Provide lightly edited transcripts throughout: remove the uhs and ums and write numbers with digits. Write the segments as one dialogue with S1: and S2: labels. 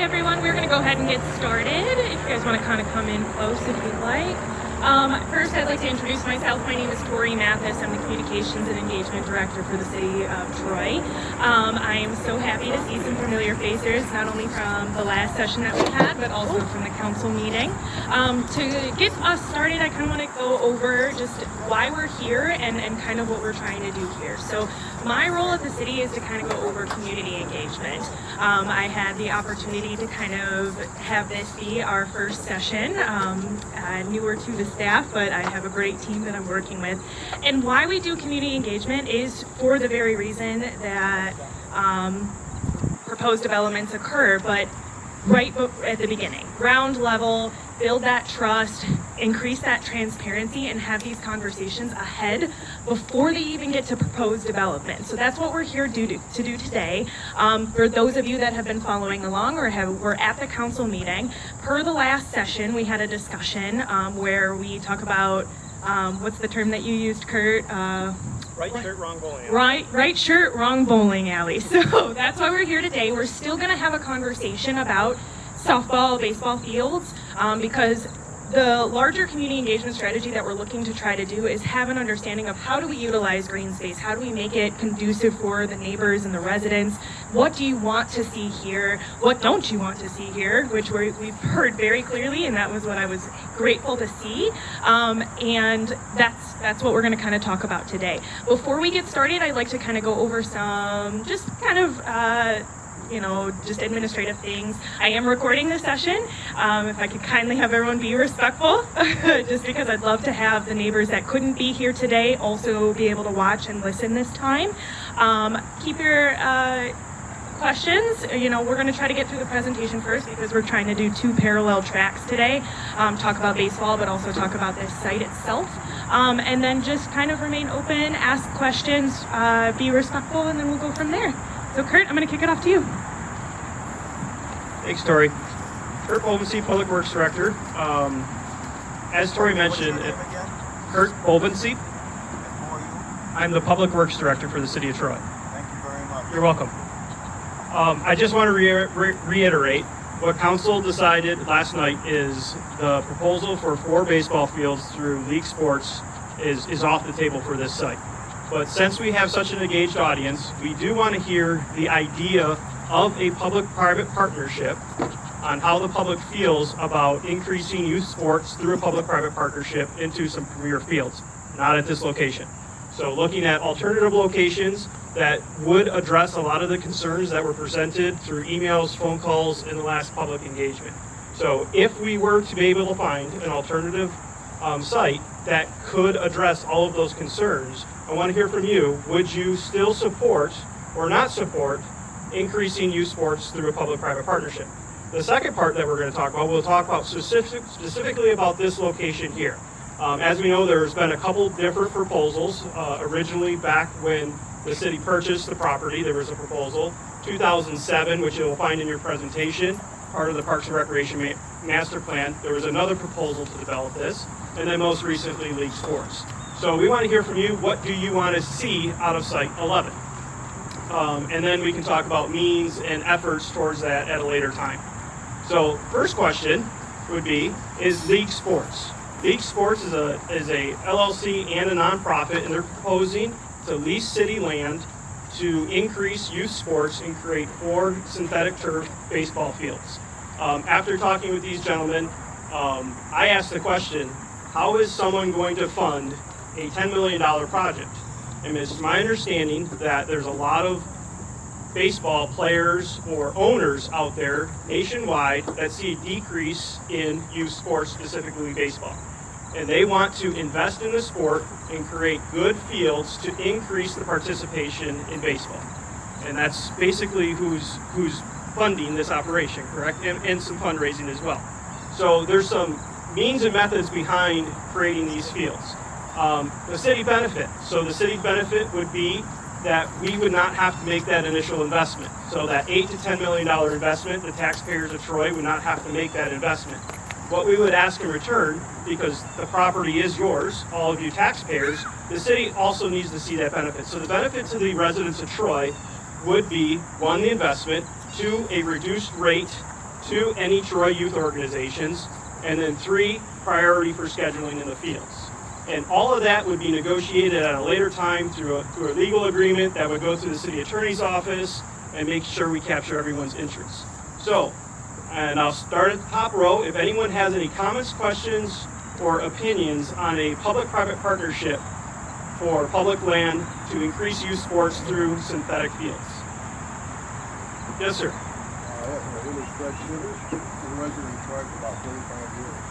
S1: everyone. We're going to go ahead and get started. If you guys want to kind of come in close if you'd like. First, I'd like to introduce myself. My name is Tori Mathis. I'm the Communications and Engagement Director for the City of Troy. I am so happy to see some familiar faces, not only from the last session that we had, but also from the council meeting. To get us started, I kind of want to go over just why we're here and kind of what we're trying to do here. So my role at the city is to kind of go over community engagement. I had the opportunity to kind of have this be our first session. Newer to the staff, but I have a great team that I'm working with. And why we do community engagement is for the very reason that proposed developments occur, but right at the beginning, ground level, build that trust, increase that transparency, and have these conversations ahead before they even get to proposed development. So that's what we're here to do today. For those of you that have been following along or were at the council meeting, per the last session, we had a discussion where we talk about, what's the term that you used, Kurt?
S2: Right shirt, wrong bowling alley.
S1: Right shirt, wrong bowling alley. So that's why we're here today. We're still going to have a conversation about softball, baseball fields, because the larger community engagement strategy that we're looking to try to do is have an understanding of how do we utilize green space, how do we make it conducive for the neighbors and the residents, what do you want to see here, what don't you want to see here, which we've heard very clearly, and that was what I was grateful to see, and that's what we're going to kind of talk about today. Before we get started, I'd like to kind of go over some just kind of just administrative things. I am recording this session. If I could kindly have everyone be respectful, just because I'd love to have the neighbors that couldn't be here today also be able to watch and listen this time. Keep your questions. We're going to try to get through the presentation first because we're trying to do two parallel tracks today. Talk about baseball, but also talk about this site itself. And then just kind of remain open, ask questions, be respectful, and then we'll go from there. So Kurt, I'm going to kick it off to you.
S2: Thanks, Tori. Kurt Bolbensee, Public Works Director. As Tori mentioned, Kurt Bolbensee. I'm the Public Works Director for the City of Troy.
S3: Thank you very much.
S2: You're welcome. I just want to reiterate what Council decided last night is the proposal for 4 baseball fields through League Sports is off the table for this site. But since we have such an engaged audience, we do want to hear the idea of a public-private partnership on how the public feels about increasing youth sports through a public-private partnership into some premier fields, not at this location. So looking at alternative locations that would address a lot of the concerns that were presented through emails, phone calls, in the last public engagement. So if we were to be able to find an alternative site that could address all of those concerns, I want to hear from you. Would you still support or not support increasing youth sports through a public-private partnership? The second part that we're going to talk about, we'll talk about specifically about this location here. As we know, there's been a couple different proposals. Originally, back when the city purchased the property, there was a proposal. 2007, which you'll find in your presentation, part of the Parks and Recreation Master Plan, there was another proposal to develop this, and then most recently, League Sports. So we want to hear from you. What do you want to see out of Site 11? And then we can talk about means and efforts towards that at a later time. So first question would be, is League Sports? League Sports is a LLC and a nonprofit, and they're proposing to lease city land to increase youth sports and create 4 synthetic turf baseball fields. After talking with these gentlemen, I asked the question, how is someone going to fund a $10 million project? And it's my understanding that there's a lot of baseball players or owners out there nationwide that see a decrease in youth sports, specifically baseball. And they want to invest in the sport and create good fields to increase the participation in baseball. And that's basically who's funding this operation, correct? And some fundraising as well. So there's some means and methods behind creating these fields. The city benefit. So the city benefit would be that we would not have to make that initial investment. So that $8 to $10 million investment, the taxpayers of Troy would not have to make that investment. What we would ask in return, because the property is yours, all of you taxpayers, the city also needs to see that benefit. So the benefit to the residents of Troy would be, 1, the investment, 2, a reduced rate 2, any Troy youth organizations, and then 3, priority for scheduling in the fields. And all of that would be negotiated at a later time through a legal agreement that would go through the city attorney's office and make sure we capture everyone's interests. So, and I'll start at the top row. If anyone has any comments, questions, or opinions on a public-private partnership for public land to increase youth sports through synthetic fields. Yes, sir.
S3: My name is Fred Shivers. I'm a resident of Troy for about 35 years.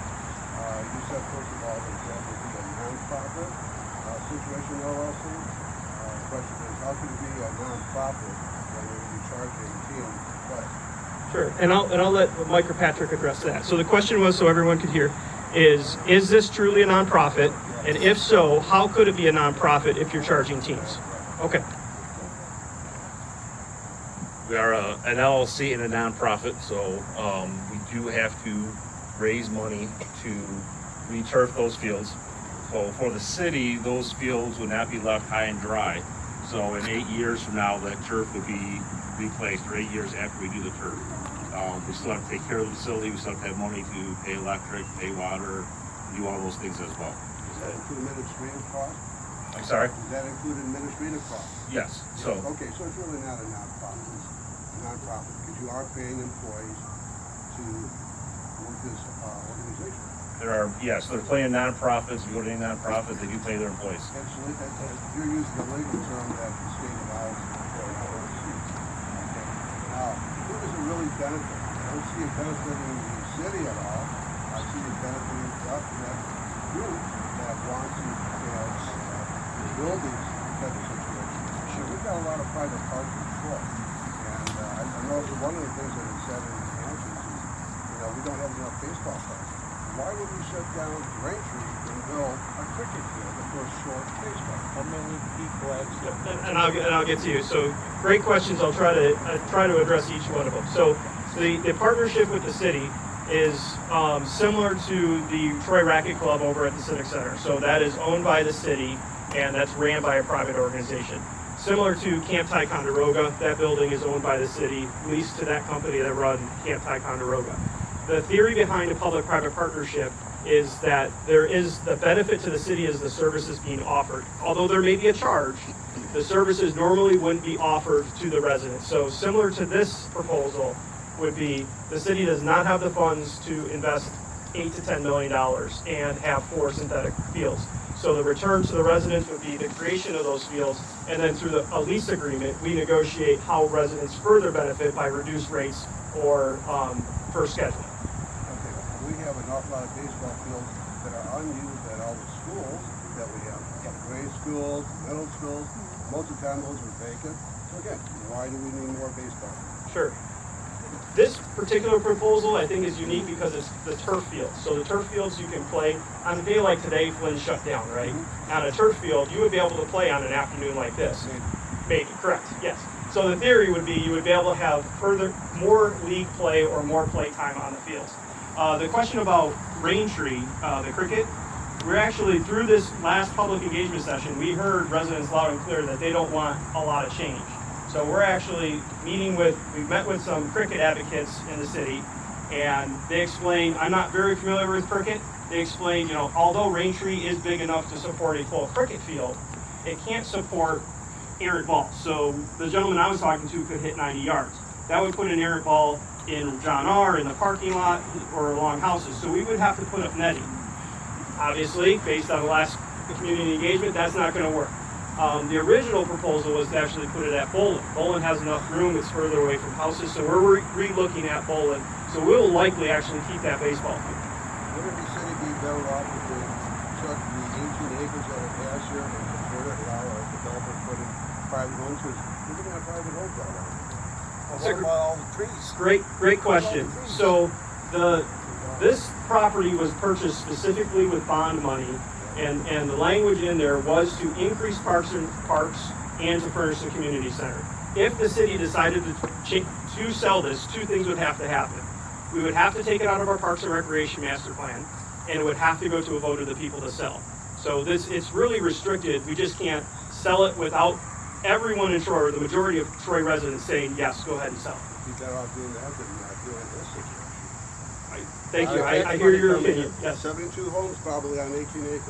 S3: You said, first of all, that that would be a non-profit situation, LLC. The question is, how can it be a non-profit when you're going to be charging team play?
S2: Sure, and I'll let Mike or Patrick address that. So the question was, so everyone could hear, is this truly a nonprofit? And if so, how could it be a nonprofit if you're charging teams? Okay.
S4: We are an LLC and a nonprofit, so we do have to raise money to re-turf those fields. So for the city, those fields would not be left high and dry. So in 8 years from now, that turf would be replaced, or 8 years after we do the turf. We still have to take care of the facility. We still have to have money to pay electric, pay water, do all those things as well.
S3: Does that include administrative costs?
S4: I'm sorry?
S3: Does that include administrative costs?
S4: Yes. So
S3: Okay, so it's really not a non-profit. It's a non-profit because you are paying employees to work this organization.
S4: there are, yes, they're playing nonprofits. If you go to any nonprofit, they do pay their employees.
S3: You're using the legal term that the state allows for an LLC. Okay. Now, who does it really benefit? I don't see it benefiting the city at all. I see it benefiting that group that wants to, build these type of situations. Sure, we've got a lot of private parks in Troy. And I know that one of the things that it said in the answers is, we don't have enough baseball players. Why would we shut down Braintree and build a cricket field if we're short baseball? How many people actually?
S2: And I'll get to you. So great questions. I'll try to address each one of them. So the partnership with the city is similar to the Troy Racquet Club over at the Civic Center. So that is owned by the city and that's ran by a private organization. Similar to Camp Ticonderoga, that building is owned by the city, leased to that company that run Camp Ticonderoga. The theory behind a public-private partnership is that there is the benefit to the city as the services being offered. Although there may be a charge, the services normally wouldn't be offered to the residents. So similar to this proposal would be the city does not have the funds to invest $8 to $10 million and have 4 synthetic fields. So the return to the residents would be the creation of those fields, and then through a lease agreement, we negotiate how residents further benefit by reduced rates or per scheduling.
S3: Okay, we have an awful lot of baseball fields that are unused at all the schools that we have. Grade schools, middle schools, most of the time those are vacant. So again, why do we need more baseball?
S2: Sure. This particular proposal, I think, is unique because it's the turf fields. So the turf fields you can play on a day like today, Flynn's shut down, right? On a turf field, you would be able to play on an afternoon like this. Maybe, correct, yes. So the theory would be you would be able to have more league play or more play time on the fields. The question about Braintree, the cricket, we're actually, through this last public engagement session, we heard residents loud and clear that they don't want a lot of change. So we're actually we've met with some cricket advocates in the city, and they explained, I'm not very familiar with cricket, they explained, although Raintree is big enough to support a full cricket field, it can't support errant balls. So the gentleman I was talking to could hit 90 yards. That would put an errant ball in John R. in the parking lot or along houses. So we would have to put up netting. Obviously, based on the last community engagement, that's not going to work. The original proposal was to actually put it at Bolin. Bolin has enough room, it's further away from houses, so we're re-looking at Bolin. So we'll likely actually keep that baseball field.
S3: Wouldn't the city be better off if they took the 18 acres that it has here and converted it, allow a developer to put in private homes? Because we're looking at private homes all around. What about all the trees?
S2: Great question. So this property was purchased specifically with bond money, and the language in there was to increase parks and to furnish the community center. If the city decided to sell this, 2 things would have to happen. We would have to take it out of our Parks and Recreation Master Plan, and it would have to go to a vote of the people to sell. So it's really restricted. We just can't sell it without everyone in Troy, or the majority of Troy residents saying, yes, go ahead and sell it.
S3: Be better off doing that than not doing this situation.
S2: Thank you. I hear your opinion. Yes.
S3: 72 homes probably on 18 acres.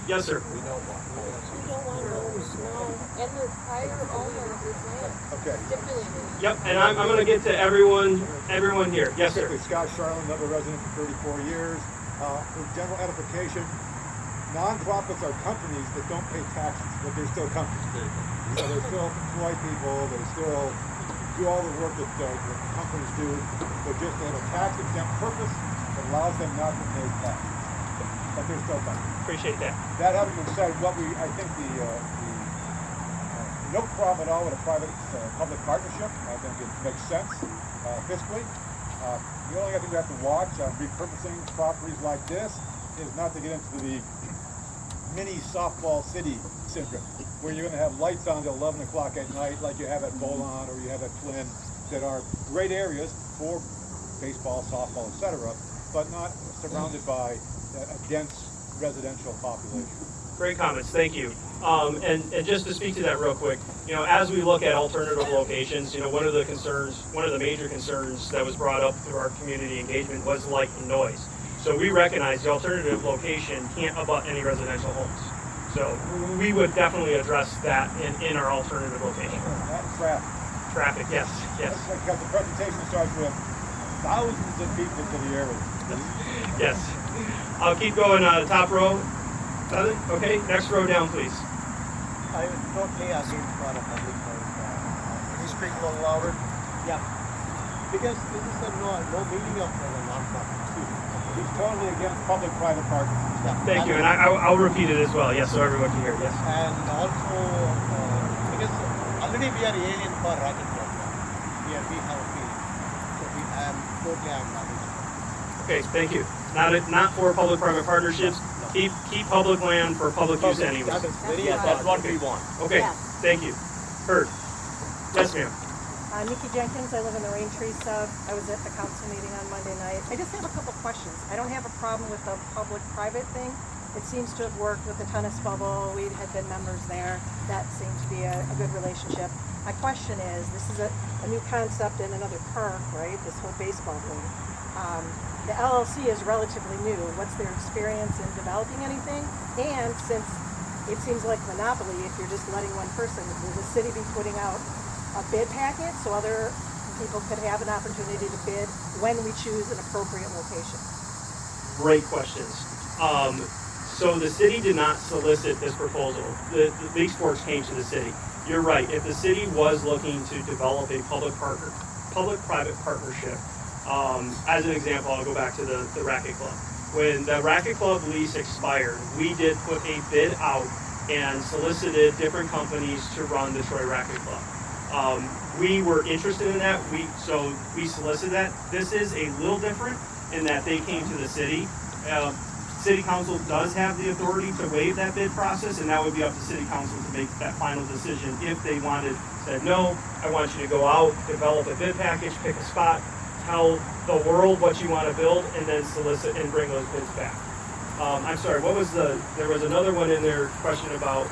S2: Yes, sir.
S5: We don't want those, no. And the prior owner of this land
S3: Okay.
S5: stipulated.
S2: Yep, and I'm going to get to everyone here. Yes, sir.
S6: Quickly, Scott Charlin, another resident for 34 years. For general edification, nonprofits are companies that don't pay taxes, but they're still companies. So they still employ people, they still do all the work that companies do, but just they have a tax exempt purpose that allows them not to pay taxes. But they're still companies.
S2: Appreciate that.
S6: That having been said, I think no problem at all with a public partnership. I think it makes sense fiscally. The only thing we have to watch on repurposing properties like this is not to get into the mini softball city syndrome, where you're going to have lights on till 11 o'clock at night, like you have at Bolon or you have at Flynn, that are great areas for baseball, softball, etc., but not surrounded by a dense residential population.
S2: Great comments, thank you. And just to speak to that real quick, as we look at alternative locations, one of the major concerns that was brought up through our community engagement was light and noise. So we recognize the alternative location can't abut any residential homes. So we would definitely address that in our alternative location.
S6: That traffic.
S2: Traffic, yes.
S6: Because the presentation starts with thousands of people to the area.
S2: Yes. I'll keep going, top row. Okay, next row down, please.
S7: I would totally agree for a public house. Can you speak a little louder? Yeah. Because this is no meaning of the non-profit.
S6: He's totally against public-private partnerships.
S2: Thank you, and I'll repeat it as well, yes, so everyone can hear, yes.
S7: And also, because already we are alien for rocket club. We have a feeling. So I'm not interested.
S2: Okay, thank you. Not for public-private partnerships. Keep public land for public use anyways.
S7: That is that's what we want.
S2: Okay, thank you. Heard. Yes, ma'am.
S8: Nikki Jenkins, I live in the Raintree sub. I was at the council meeting on Monday night. I just have a couple questions. I don't have a problem with the public-private thing. It seems to have worked with the tennis bubble. We had been members there. That seemed to be a good relationship. My question is, this is a new concept in another park, right? This whole baseball thing. The LLC is relatively new. What's their experience in developing anything? And since it seems like monopoly, if you're just letting one person, will the city be putting out a bid packet so other people could have an opportunity to bid when we choose an appropriate location?
S2: Great questions. So the city did not solicit this proposal. The League Sports came to the city. You're right. If the city was looking to develop a public-private partnership, as an example, I'll go back to the Racket Club. When the Racket Club lease expired, we did put a bid out and solicited different companies to run the Troy Racket Club. We were interested in that, so we solicited that. This is a little different in that they came to the city. City Council does have the authority to waive that bid process, and that would be up to City Council to make that final decision if they said, no, I want you to go out, develop a bid package, pick a spot, tell the world what you want to build, and then solicit and bring those bids back. I'm sorry, there was another one in there, question about,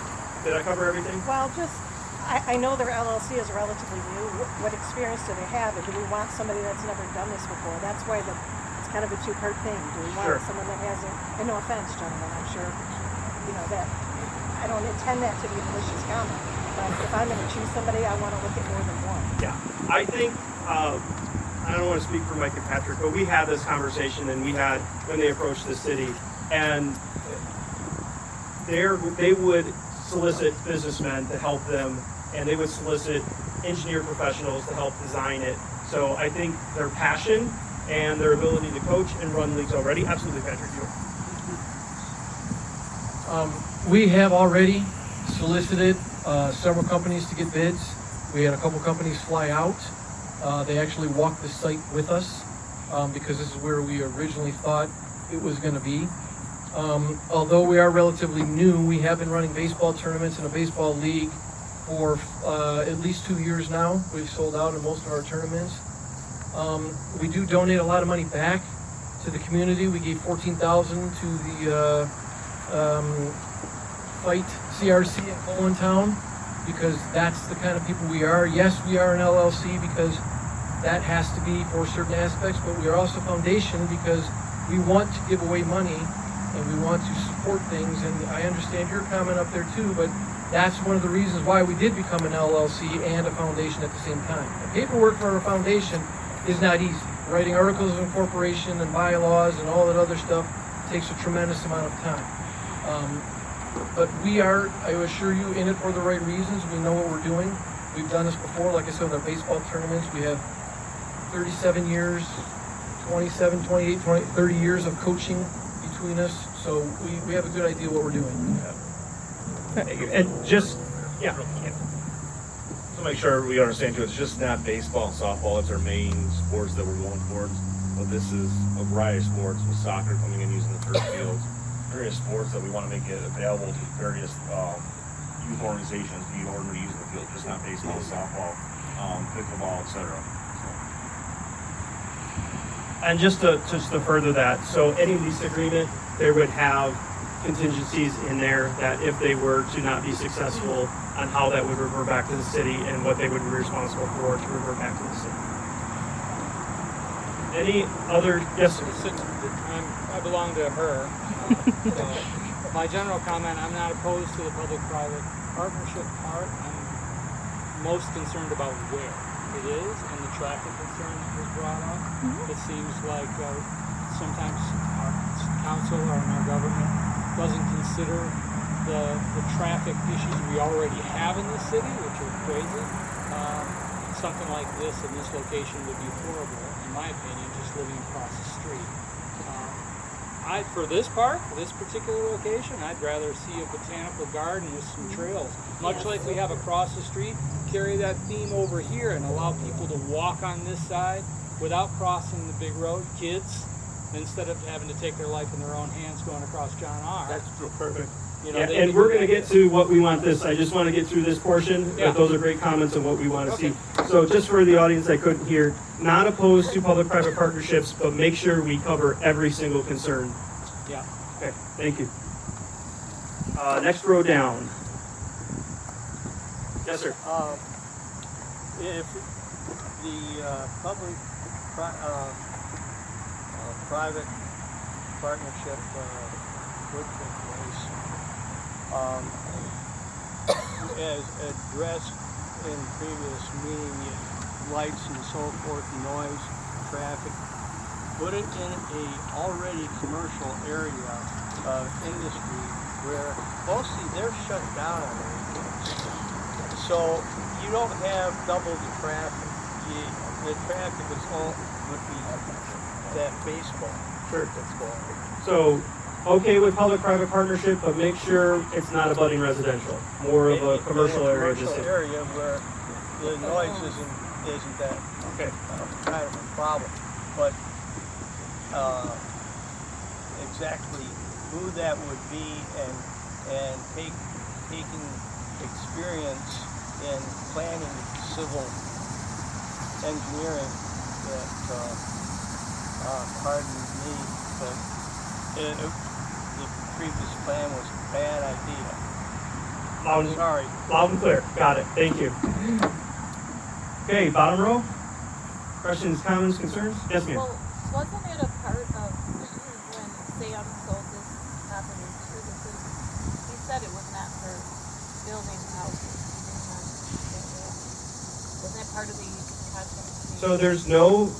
S2: did I cover everything?
S8: Well, I know their LLC is relatively new. What experience do they have? And do we want somebody that's never done this before? That's why it's kind of a two-part thing. Do we want someone that hasn't, and no offense, gentlemen, I'm sure, that I don't intend that to be a malicious comment. But if I'm going to choose somebody, I want to look at more than one.
S2: Yeah, I think, I don't want to speak for Mike and Patrick, but we had this conversation and we had when they approached the city, and they would solicit businessmen to help them, and they would solicit engineer professionals to help design it. So I think their passion and their ability to coach and run leagues already, absolutely, Patrick, you.
S9: We have already solicited several companies to get bids. We had a couple companies fly out. They actually walked the site with us because this is where we originally thought it was going to be. Although we are relatively new, we have been running baseball tournaments in a baseball league for at least 2 years now. We've sold out in most of our tournaments. We do donate a lot of money back to the community. We gave $14,000 to the Fight CRC in Poland Town because that's the kind of people we are. Yes, we are an LLC because that has to be for certain aspects, but we are also foundation because we want to give away money and we want to support things. And I understand your comment up there too, but that's one of the reasons why we did become an LLC and a foundation at the same time. The paperwork for a foundation is not easy. Writing articles of incorporation and bylaws and all that other stuff takes a tremendous amount of time. But we are, I assure you, in it for the right reasons. We know what we're doing. We've done this before. Like I said, with our baseball tournaments, we have 37 years, 27, 28, 20, 30 years of coaching between us. So we have a good idea what we're doing.
S2: And just, yeah.
S4: To make sure we understand too, it's just not baseball and softball, it's our main sports that we're going towards. But this is a variety of sports, with soccer coming in using the turf fields, various sports that we want to make it available to various youth organizations, be ordered to use the field, just not baseball, softball, pickleball, etc.
S2: And just to further that, so any lease agreement, there would have contingencies in there that if they were to not be successful, on how that would revert back to the city and what they would be responsible for to revert back to the city. Any other, yes, sir?
S10: I belong to her. So my general comment, I'm not opposed to the public-private partnership part. I'm most concerned about where it is and the traffic concern that was brought up. It seems like sometimes our council or our government doesn't consider the traffic issues we already have in the city, which are crazy. Something like this in this location would be horrible, in my opinion, just living across the street. For this park, this particular location, I'd rather see a botanical garden with some trails, much like we have across the street. Carry that theme over here and allow people to walk on this side without crossing the big road. Kids, instead of having to take their life in their own hands going across John R.
S2: That's true. Perfect.
S10: You know,
S2: Yeah, and we're going to get to what we want this. I just want to get through this portion.
S10: Yeah.
S2: Those are great comments on what we want to
S10: Okay.
S2: see. So just for the audience that couldn't hear, not opposed to public-private partnerships, but make sure we cover every single concern.
S10: Yeah.
S2: Okay, thank you. Next row down. Yes, sir.
S7: If the private partnership would take place, as addressed in previous meeting, lights and so forth, noise, traffic, put it in a already commercial area of industry where mostly they're shut down on the weekends. So you don't have double the traffic. The traffic is all would be that baseball.
S2: Sure.
S7: That's going.
S2: So, okay with public-private partnership, but make sure it's not abutting residential. More of a commercial area.
S7: Commercial area where the noise isn't that kind of a problem. But exactly who that would be and taking experience in planning civil engineering that pardon me, but the previous plan was a bad idea. Sorry.
S2: Loud and clear. Got it. Thank you. Okay, bottom row. Questions, comments, concerns? Yes, ma'am.
S5: Well, wasn't it a part of when Sam sold this property to the city? He said it was not for building houses. Wasn't that part of the contract?
S2: So there's no,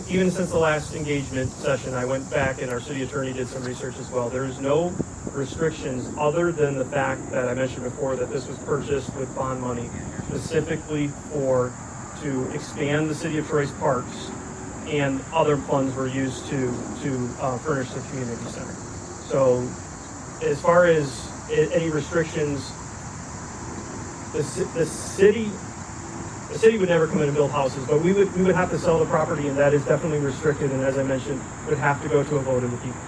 S2: even since the last engagement session, I went back and our city attorney did some research as well. There's no restrictions other than the fact that I mentioned before that this was purchased with bond money specifically to expand the city of Troy's parks, and other funds were used to furnish the community center. So as far as any restrictions, the city would never come in and build houses, but we would have to sell the property, and that is definitely restricted, and as I mentioned, would have to go to a vote of the people.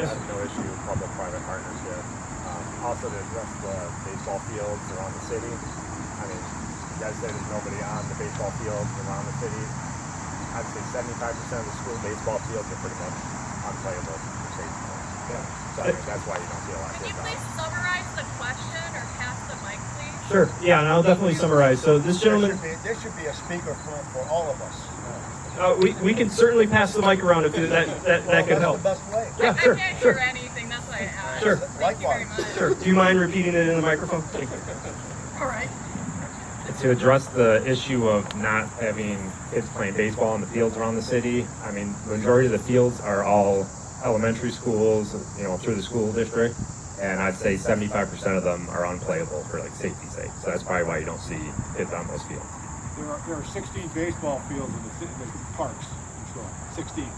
S11: I have no issue with public-private partnership. Also to address the baseball fields around the city. I mean, you guys say there's nobody on the baseball fields around the city. I'd say 75% of the school baseball fields are pretty much unplayable for safety points. So I think that's why you don't see a lot of
S12: Can you
S11: kids
S12: please
S11: out.
S12: summarize the question or pass the mic, please?
S2: Sure. Yeah, and I'll definitely summarize. So this gentleman,
S3: There should be a speaker for all of us.
S2: we can certainly pass the mic around if that could help.
S3: That's the best way.
S2: Yeah, sure, sure.
S12: anything, that's why I asked.
S2: Sure.
S3: Likewise.
S2: Sure. Do you mind repeating it in the microphone? Thank you.
S12: All right.
S11: To address the issue of not having kids playing baseball in the fields around the city, I mean, the majority of the fields are all elementary schools, through the school district, and I'd say 75% of them are unplayable for like safety's sake. So that's probably why you don't see kids on those fields.
S6: There are 16 baseball fields in the parks in Troy. 16, 1-6.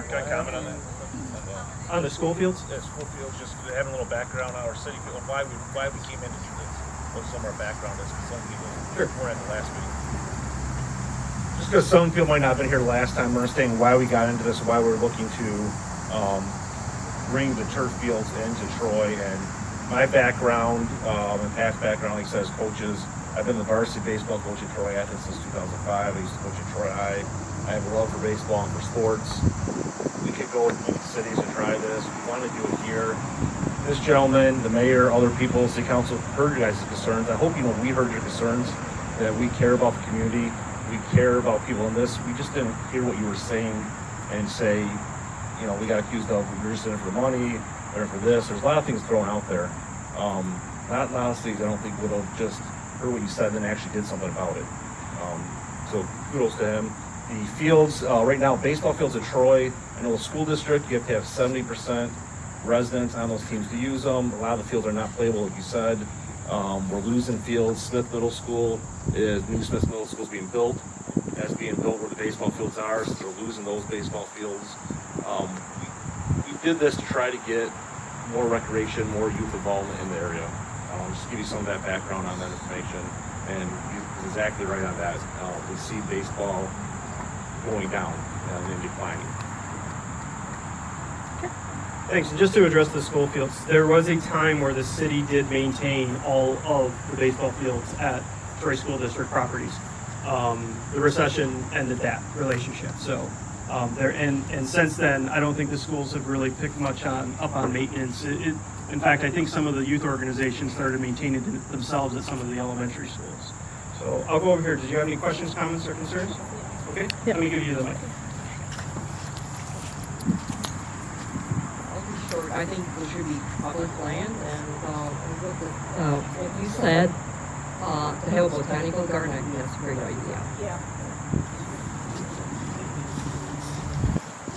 S13: Can I comment on that?
S2: On the school fields?
S13: Yeah, school fields, just having a little background on our city field, and why we came in to do this. What some of our background is, because some people were at the last meeting.
S4: Just because some people might not have been here last time, we're understanding why we got into this, why we're looking to bring the turf fields into Troy. And my background and past background, like I said, as coaches, I've been the varsity baseball coach at Troy Athens since 2005. I used to coach at Troy High. I have a love for baseball and for sports. We could go to cities and try this. We want to do it here. This gentleman, the mayor, other people, city council heard your guys' concerns. I hope you know we heard your concerns, that we care about the community, we care about people in this. We just didn't hear what you were saying and say, we got accused of we're just in it for the money, we're in it for this. There's a lot of things thrown out there. Not a lot of cities I don't think would have just heard what you said and then actually did something about it. So kudos to him. The fields, right now, baseball fields at Troy, I know the school district, you have to have 70% residents on those teams to use them. A lot of the fields are not playable, like you said. We're losing fields. New Smith Middle School is being built. That's being built where the baseball fields are, so they're losing those baseball fields. We did this to try to get more recreation, more youth involvement in the area. Just to give you some of that background on that information. And you're exactly right on that. We see baseball going down and declining.
S2: Thanks. And just to address the school fields, there was a time where the city did maintain all of the baseball fields at Troy School District properties. The recession ended that relationship. So and since then, I don't think the schools have really picked much up on maintenance. In fact, I think some of the youth organizations started maintaining it themselves at some of the elementary schools. So I'll go over here. Did you have any questions, comments, or concerns? Okay.
S8: Yeah.
S2: Let me give you the mic.
S12: I think it should be public land, and what you said, to have a botanical garden, I think that's a great idea.
S8: Yeah.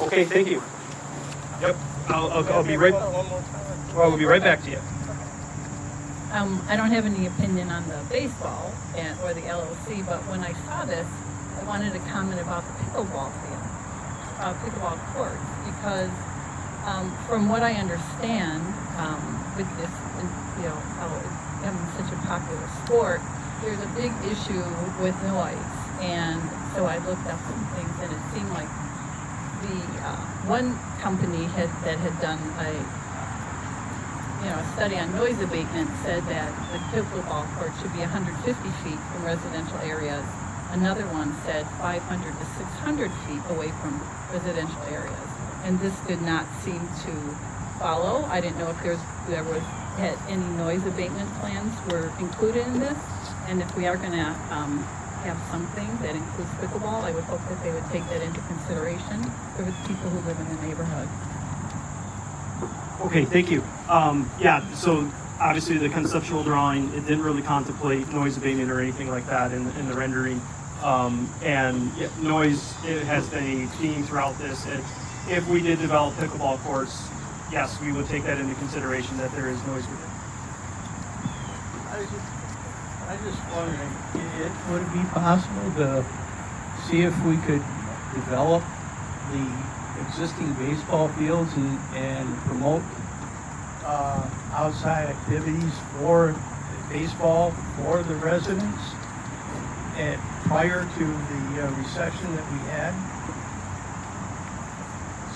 S2: Okay, thank you. Yep, I'll be right. Well, we'll be right back to you.
S5: I don't have any opinion on the baseball or the LLC, but when I saw this, I wanted to comment about the pickleball field, pickleball courts, because from what I understand, with this, how it's becoming such a popular sport, there's a big issue with noise. And so I looked up some things, and it seemed like the one company that had done a study on noise abatement said that the pickleball court should be 150 feet from residential areas. Another one said 500 to 600 feet away from residential areas. And this did not seem to follow. I didn't know if had any noise abatement plans were included in this. And if we are going to have something that includes pickleball, I would hope that they would take that into consideration for the people who live in the neighborhood.
S2: Okay, thank you. So obviously the conceptual drawing, it didn't really contemplate noise abatement or anything like that in the rendering. Noise, it has been a theme throughout this. If we did develop pickleball courts, yes, we would take that into consideration that there is noise within.
S7: I just wondering, would it be possible to see if we could develop the existing baseball fields and promote outside activities for baseball for the residents prior to the recession that we had?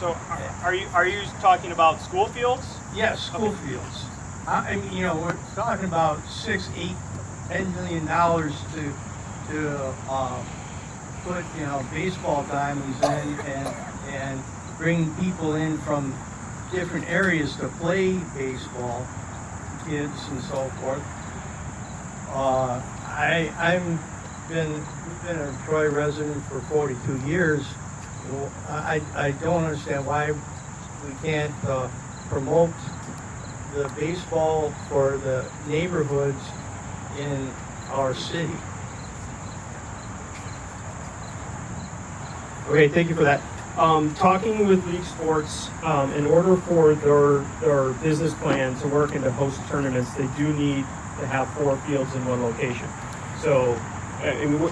S2: So are you talking about school fields?
S7: Yes, school fields. I mean, we're talking about $6, $8, $10 million to put baseball diamonds in and bring people in from different areas to play baseball.
S14: kids and so forth. We've been a Troy resident for 42 years. Well, I don't understand why we can't promote the baseball for the neighborhoods in our city.
S2: Okay, thank you for that. Talking with League Sports, in order for their business plan to work and to host tournaments, they do need to have 4 fields in one location. So,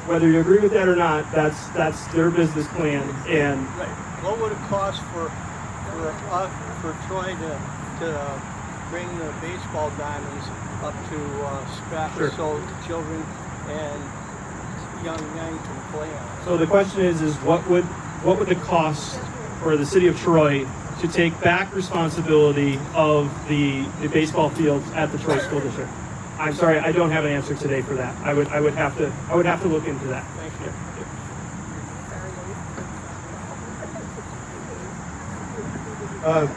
S2: whether you agree with that or not, that's their business plan. And
S7: Right. What would it cost for Troy to bring the baseball diamonds up to scratch
S2: Sure.
S7: so children and young men can play on it?
S2: so the question is what would the cost for the city of Troy to take back responsibility of the baseball fields at the Troy School District? I'm sorry, I don't have an answer today for that. I would have to look into that.
S7: Thank you.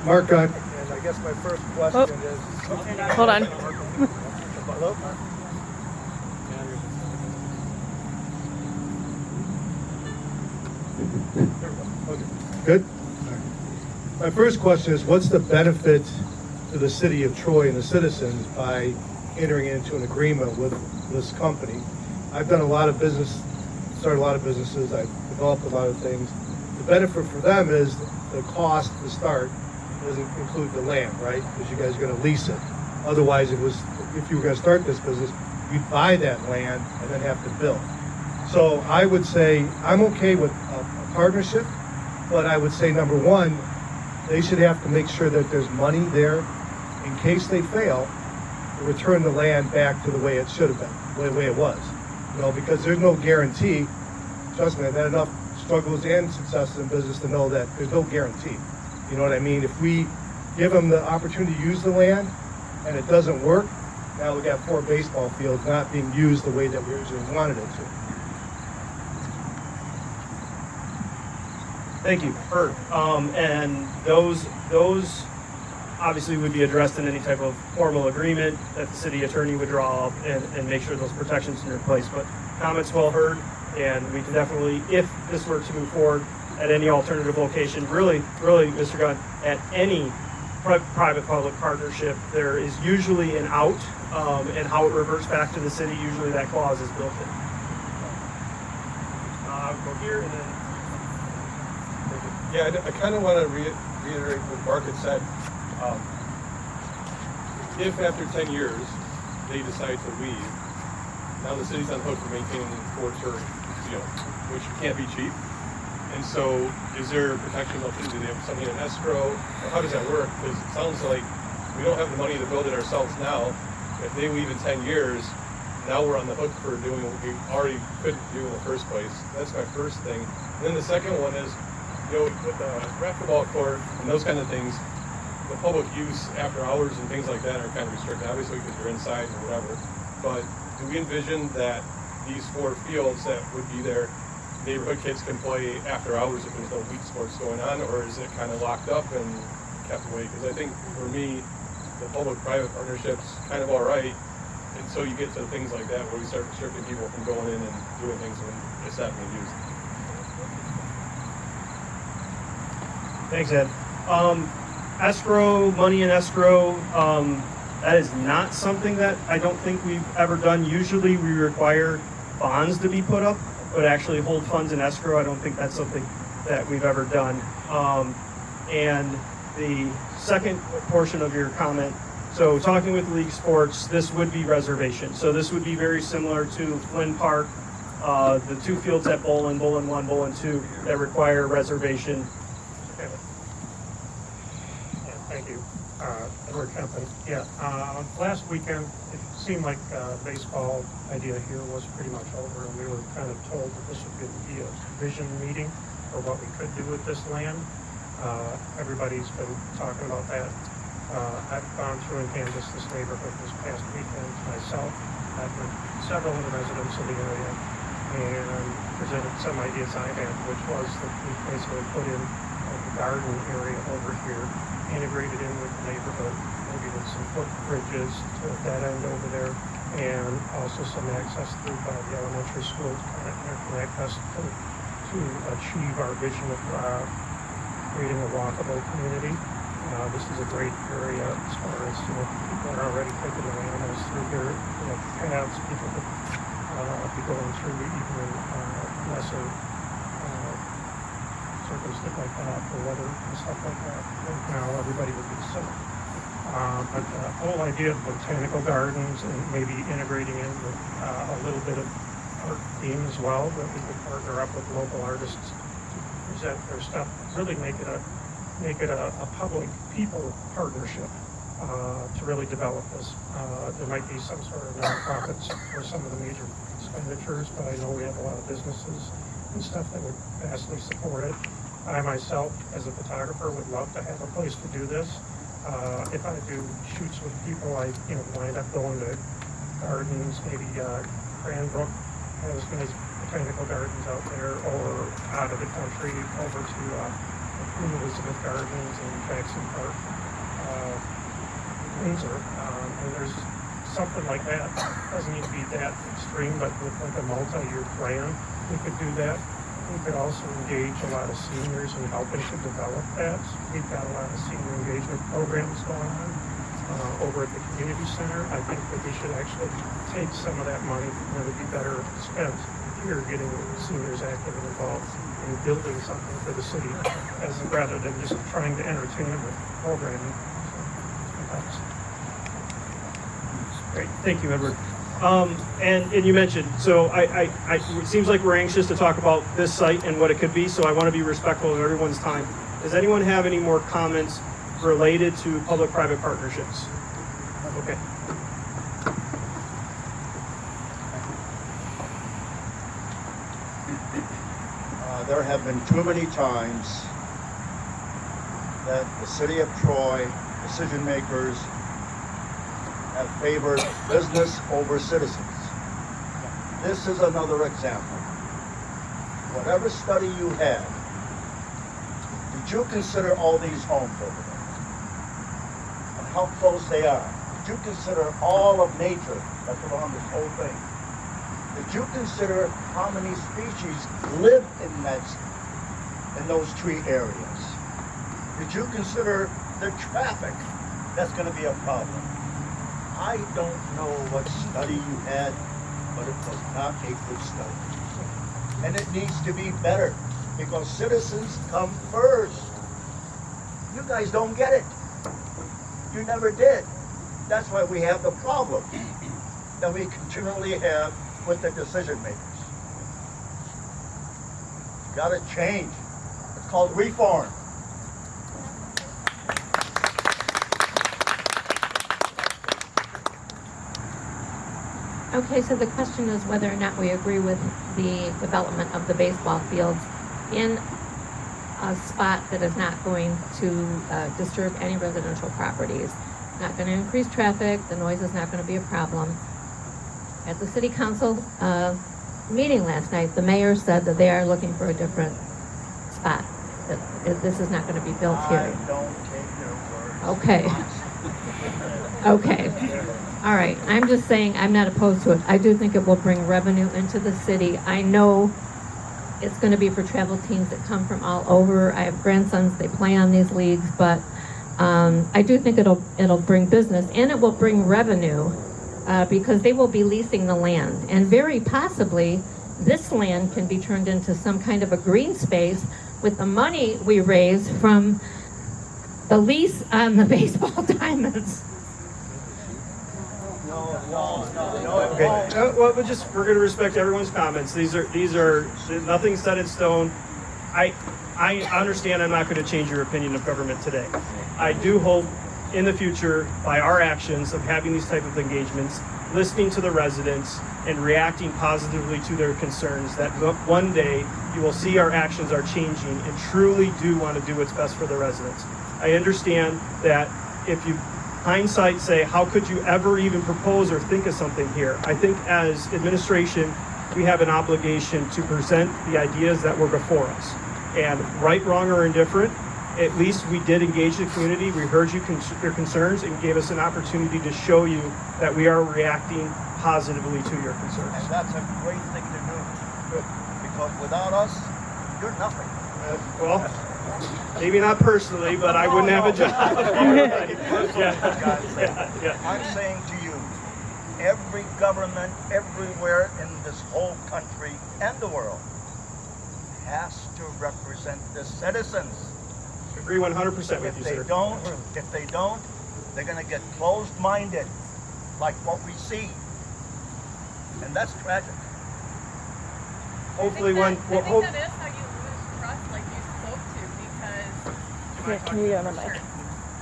S3: Mark, and I guess my first question is.
S1: Hold on.
S3: Hello? Good. My first question is, what's the benefit to the city of Troy and the citizens by entering into an agreement with this company? I've done a lot of business, started a lot of businesses, I've developed a lot of things. The benefit for them is the cost to start doesn't include the land, right? Because you guys are gonna lease it. Otherwise, if you were gonna start this business, you'd buy that land and then have to build. So I would say, I'm okay with a partnership, but I would say, number one, they should have to make sure that there's money there in case they fail, to return the land back to the way it should have been, the way it was. You know, because there's no guarantee. Trust me, I've had enough struggles and successes in business to know that there's no guarantee. You know what I mean? If we give them the opportunity to use the land and it doesn't work, now we got 4 baseball fields not being used the way that we originally wanted it to.
S2: Thank you. Heard. And those obviously would be addressed in any type of formal agreement that the city attorney would draw up and make sure those protections are in place. But comments well heard, and we can definitely, if this were to move forward at any alternative location, really, Mr. Gunn, at any private-public partnership, there is usually an out, and how it reverts back to the city, usually that clause is built in. I'll go here and then.
S15: Yeah, I kind of want to reiterate what Mark had said. If after 10 years they decide to leave, now the city's on hook for maintaining the 4-turf field, which can't be cheap. And so, is there protection built in? Do they have something in escrow? Or how does that work? Because it sounds like we don't have the money to build it ourselves now. If they leave in 10 years, now we're on the hook for doing what we already couldn't do in the first place. That's my first thing. And then the second one is, you know, with the racquetball court and those kind of things, the public use after hours and things like that are kind of restricted, obviously, because you're inside or whatever. But do we envision that these 4 fields that would be there, neighborhood kids can play after hours if there's no league sports going on, or is it kind of locked up and kept away? Because I think for me, the public-private partnership's kind of all right until you get to things like that where we start restricting people from going in and doing things when it's not being used.
S2: Thanks, Ed. Escrow, money in escrow, that is not something that I don't think we've ever done. Usually we require bonds to be put up, but actually hold funds in escrow, I don't think that's something that we've ever done. And the second portion of your comment, so talking with League Sports, this would be reservation. So this would be very similar to Flynn Park, the 2 fields at Bolin 1, Bolin 2, that require reservation.
S16: Thank you, Edward Kempen. Yeah, last weekend, it seemed like baseball idea here was pretty much over, and we were kind of told that this would be a vision meeting for what we could do with this land. Everybody's been talking about that. I've gone through and canvassed this neighborhood this past weekend myself. I've met several of the residents of the area and presented some ideas I had, which was that we basically put in the garden area over here, integrated in with the neighborhood, and contributed some footbridges to that end over there, and also some access through by the elementary school to kind of interconnect us to achieve our vision of creating a walkable community. This is a great area as far as, people are already taking their animals through here, paths people could be going through even in lesser circumstances like that, for weather and stuff like that. Right now, everybody would be safe. But the whole idea of botanical gardens and maybe integrating in with a little bit of art theme as well, that we could partner up with local artists to present their stuff, really make it a public people partnership to really develop this. There might be some sort of nonprofits for some of the major expenditures, but I know we have a lot of businesses and stuff that would vastly support it. I myself, as a photographer, would love to have a place to do this. If I do shoots with people, I wind up going to gardens, maybe Cranbrook has nice botanical gardens out there, or out of the country over to Queen Elizabeth Gardens and Jackson Park, Windsor, and there's something like that. Doesn't need to be that extreme, but with like a multi-year plan, we could do that. We could also engage a lot of seniors in helping to develop that. We've got a lot of senior engagement programs going on over at the community center. I think that we should actually take some of that money, and it would be better spent here getting seniors active and involved in building something for the city, rather than just trying to entertain them with programming.
S2: Great, thank you, Edward. And you mentioned, so it seems like we're anxious to talk about this site and what it could be, so I want to be respectful of everyone's time. Does anyone have any more comments related to public-private partnerships? Okay.
S17: There have been too many times that the city of Troy decision makers have favored business over citizens. This is another example. Whatever study you had, did you consider all these homes over there? And how close they are? Did you consider all of nature that's around this whole thing? Did you consider how many species live in those tree areas? Did you consider the traffic that's going to be a problem? I don't know what study you had, but it was not a good study. And it needs to be better, because citizens come first. You guys don't get it. You never did. That's why we have the problem that we continually have with the decision makers. You gotta change. It's called reform.
S18: Okay, so the question is whether or not we agree with the development of the baseball fields in a spot that is not going to disturb any residential properties. Not going to increase traffic, the noise is not going to be a problem. At the city council meeting last night, the mayor said that they are looking for a different spot, that this is not going to be built here.
S17: I don't take your words.
S18: Okay. Okay. All right, I'm just saying I'm not opposed to it. I do think it will bring revenue into the city. I know it's going to be for travel teams that come from all over. I have grandsons, they play on these leagues, but I do think it'll bring business, and it will bring revenue because they will be leasing the land. And very possibly, this land can be turned into some kind of a green space with the money we raise from the lease on the baseball diamonds.
S2: Okay. Well, we're going to respect everyone's comments. These are nothing set in stone. I understand I'm not going to change your opinion of government today. I do hope in the future, by our actions of having these type of engagements, listening to the residents and reacting positively to their concerns, that one day you will see our actions are changing and truly do want to do what's best for the residents. I understand that if you hindsight say, how could you ever even propose or think of something here? I think as administration, we have an obligation to present the ideas that were before us. And right, wrong, or indifferent, at least we did engage the community. We heard your concerns and gave us an opportunity to show you that we are reacting positively to your concerns.
S17: And that's a great thing to do. Because without us, you're nothing.
S2: Well, maybe not personally, but I wouldn't have a job.
S17: I'm saying to you, every government everywhere in this whole country and the world has to represent the citizens.
S2: Agree 100% with you, sir.
S17: If they don't, they're going to get closed-minded, like what we see, and that's tragic.
S2: Hopefully,
S5: I think that is how you lose trust, like you spoke to, because.
S8: Yeah, can you get on the mic?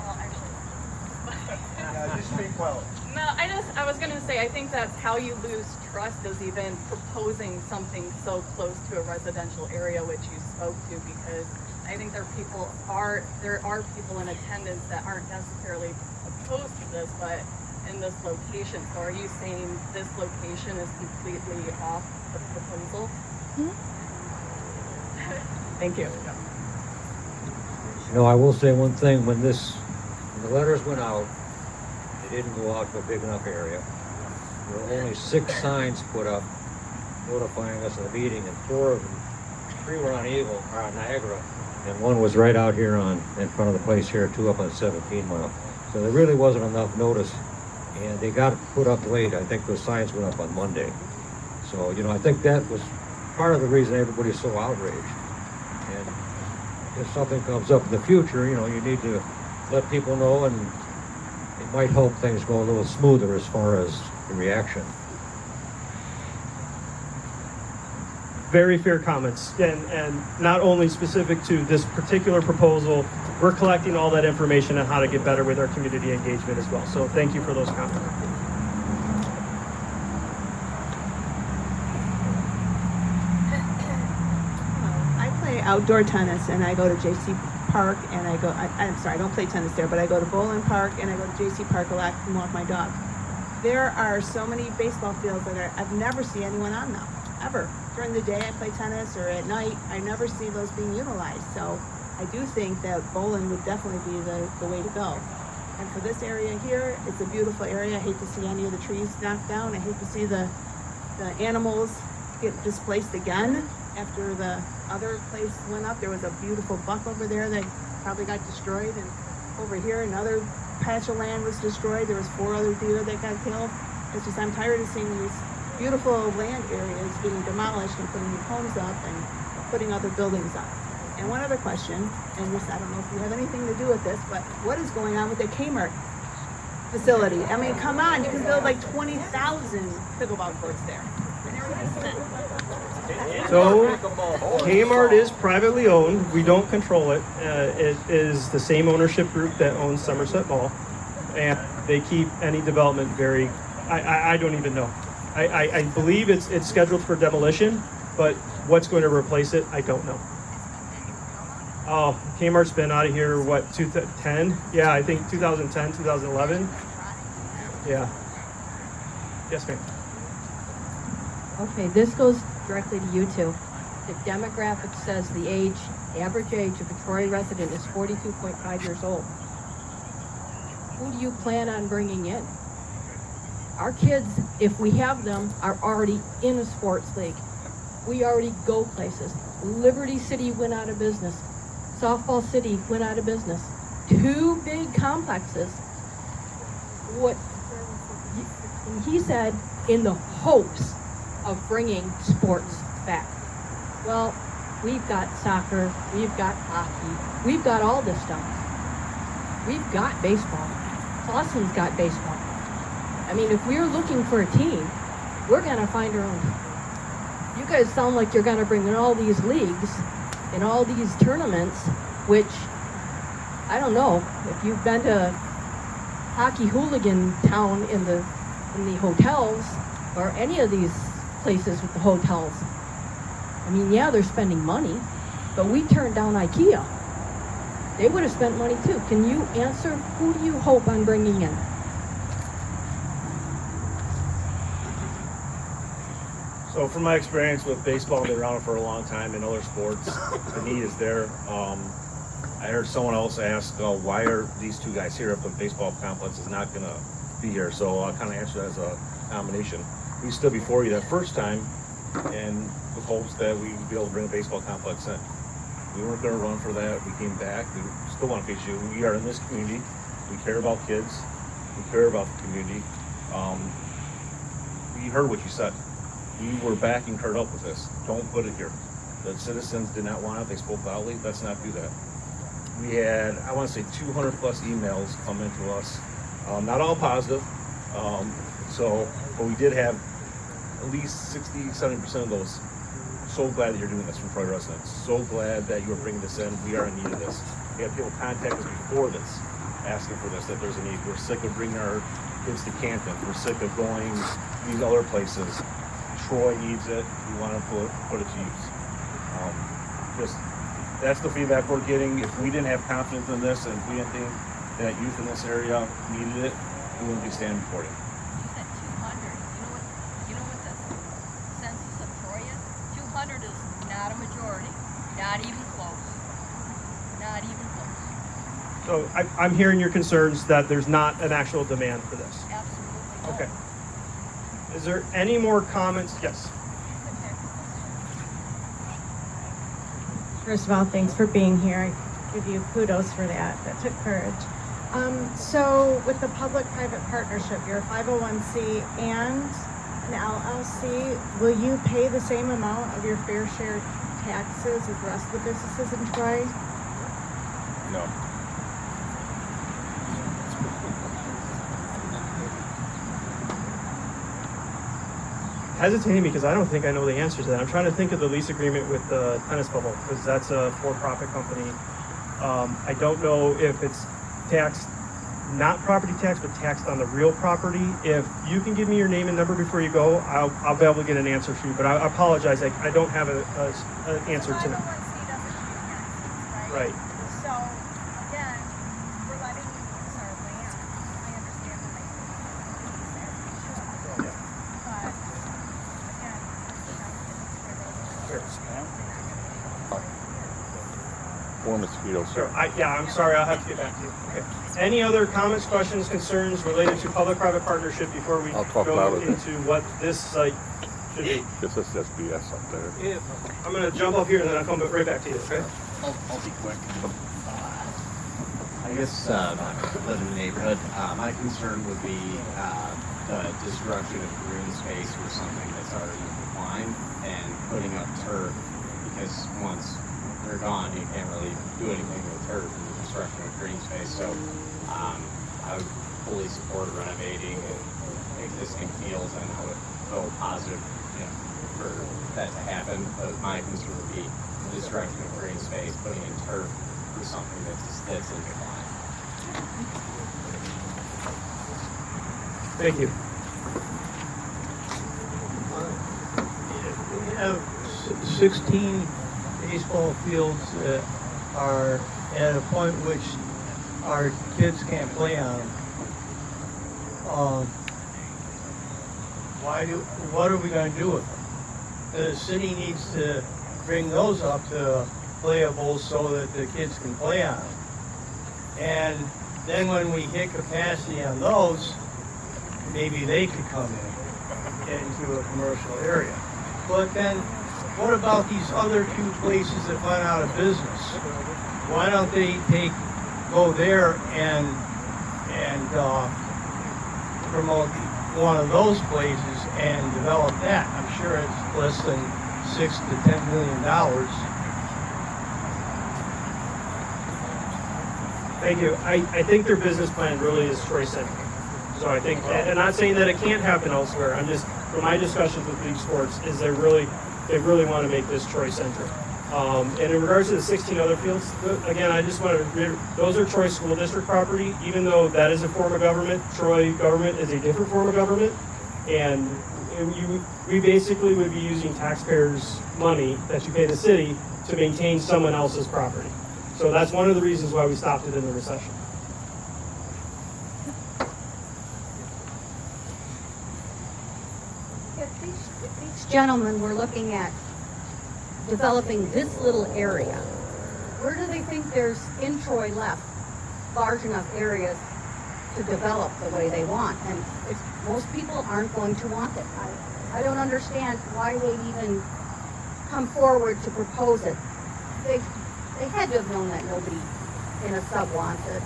S5: Well, actually.
S17: You speak well.
S5: No, I was gonna say, I think that's how you lose trust, is even proposing something so close to a residential area, which you spoke to, because I think there are people in attendance that aren't necessarily opposed to this, but in this location. So are you saying this location is completely off the proposal? Thank you.
S19: I will say one thing, when the letters went out, they didn't go out to a big enough area. There were only 6 signs put up notifying us of the meeting, and 3 were on Niagara, and 1 was right out here in front of the place here, 2 up on 17 Mile. So there really wasn't enough notice, and they got put up late. I think those signs went up on Monday. So, I think that was part of the reason everybody's so outraged. And if something comes up in the future, you need to let people know, and it might help things go a little smoother as far as the reaction.
S2: Very fair comments, and not only specific to this particular proposal, we're collecting all that information on how to get better with our community engagement as well. So thank you for those comments.
S20: I play outdoor tennis, and I go to J.C. Park, and I'm sorry, I don't play tennis there, but I go to Bowling Park, and I go to J.C. Park a lot and walk my dog. There are so many baseball fields that I've never seen anyone on them, ever. During the day I play tennis, or at night, I never see those being utilized. So I do think that bowling would definitely be the way to go. And for this area here, it's a beautiful area. I hate to see any of the trees knocked down. I hate to see the animals get displaced again after the other place went up. There was a beautiful buck over there that probably got destroyed, and over here another patch of land was destroyed. There was 4 other deer that got killed. It's just, I'm tired of seeing these beautiful land areas being demolished and putting new homes up and putting other buildings up. And one other question, and this, I don't know if you have anything to do with this, but what is going on with the Kmart facility? I mean, come on, you can build like 20,000 pickleball courts there.
S2: So Kmart is privately owned. We don't control it. It is the same ownership group that owns Somerset Mall, and they keep any development very, I don't even know. I believe it's scheduled for demolition, but what's going to replace it, I don't know. Oh, Kmart's been out of here, 2010? Yeah, I think 2010, 2011. Yeah. Yes, ma'am.
S18: Okay, this goes directly to you two. The demographic says the average age of a Troy resident is 42.5 years old. Who do you plan on bringing in? Our kids, if we have them, are already in a sports league. We already go places. Liberty City went out of business. Softball City went out of business. 2 big complexes. He said, in the hopes of bringing sports back. Well, we've got soccer, we've got hockey, we've got all this stuff. We've got baseball. Clausen's got baseball. I mean, if we're looking for a team, we're gonna find our own team. You guys sound like you're gonna bring in all these leagues and all these tournaments, which, I don't know, if you've been to hockey hooligan town in the hotels, or any of these places with the hotels. I mean, yeah, they're spending money, but we turned down IKEA. They would have spent money too. Can you answer, who do you hope on bringing in?
S4: So from my experience with baseball, I've been around it for a long time, and other sports, the need is there. I heard someone else ask, why are these two guys here if the baseball complex is not gonna be here? So I'll kind of answer that as a combination. We stood before you that first time and with hopes that we would be able to bring a baseball complex in. We weren't gonna run for that. We came back. We still want to face you. We are in this community. We care about kids. We care about the community. We heard what you said. We were backing Kurt up with this. Don't put it here. The citizens did not want it. They spoke loudly. Let's not do that. We had, I want to say, 200 plus emails come into us. Not all positive. But we did have at least 60, 70% of those. So glad that you're doing this from Troy residents. So glad that you're bringing this in. We are in need of this. We had people contact us before this, asking for this, that there's a need. We're sick of bringing our kids to Canton. We're sick of going to these other places. Troy needs it. We want to put it to use. That's the feedback we're getting. If we didn't have confidence in this, and if we didn't think that youth in this area needed it, we wouldn't be standing before you.
S21: You said 200. You know what the census of Troy is? 200 is not a majority. Not even close. Not even close.
S2: So I'm hearing your concerns that there's not an actual demand for this.
S21: Absolutely.
S2: Okay. Is there any more comments? Yes.
S22: First of all, thanks for being here. I give you kudos for that. That took courage. So with the public-private partnership, you're a 501c and an LLC. Will you pay the same amount of your fair share taxes as the rest of the businesses in Troy?
S11: No.
S2: Hesitating because I don't think I know the answer to that. I'm trying to think of the lease agreement with the tennis bubble because that's a for-profit company. I don't know if it's taxed, not property tax, but taxed on the real property. If you can give me your name and number before you go, I'll be able to get an answer for you. But I apologize, I don't have an answer to that. Right.
S21: So, again, we're letting you use our land. I understand the land. But, again,
S11: Or mosquitoes.
S2: Sure. I'm sorry, I'll have to get back to you. Okay. Any other comments, questions, concerns related to public-private partnership before we
S11: I'll talk
S2: go
S11: louder.
S2: into what this site should be?
S11: This is just BS up there.
S2: I'm going to jump up here and then I'll come right back to you, okay?
S23: I'll be quick. I guess living in the neighborhood, my concern would be the destruction of green space for something that's already in decline and putting up turf, because once they're gone, you can't really do anything with turf and the destruction of green space. So I would fully support renovating existing fields, and I would go positive for that to happen. But my concern would be the destruction of green space, putting in turf for something that's in decline.
S2: Thank you.
S14: We have 16 baseball fields that are at a point which our kids can't play on them. What are we going to do with them? The city needs to bring those up to playable so that the kids can play on them. And then when we hit capacity on those, maybe they could come into a commercial area. But then, what about these other two places that went out of business? Why don't they go there and promote one of those places and develop that? I'm sure it's less than $6 to $10 million.
S2: Thank you. I think their business plan really is Troy-centric. So I think, and I'm not saying that it can't happen elsewhere. I'm just, from my discussions with League Sports, is they really want to make this Troy-centric. And in regards to the 16 other fields, again, I just want to reiterate, those are Troy School District property. Even though that is a form of government, Troy government is a different form of government. And we basically would be using taxpayers' money that you pay the city to maintain someone else's property. So that's one of the reasons why we stopped it in the recession.
S24: If these gentlemen were looking at developing this little area,
S6: where do they think there's in Troy left large enough areas to develop the way they want? And most people aren't going to want it. I don't understand why they even come forward to propose it. They had to have known that nobody in a sub wants it.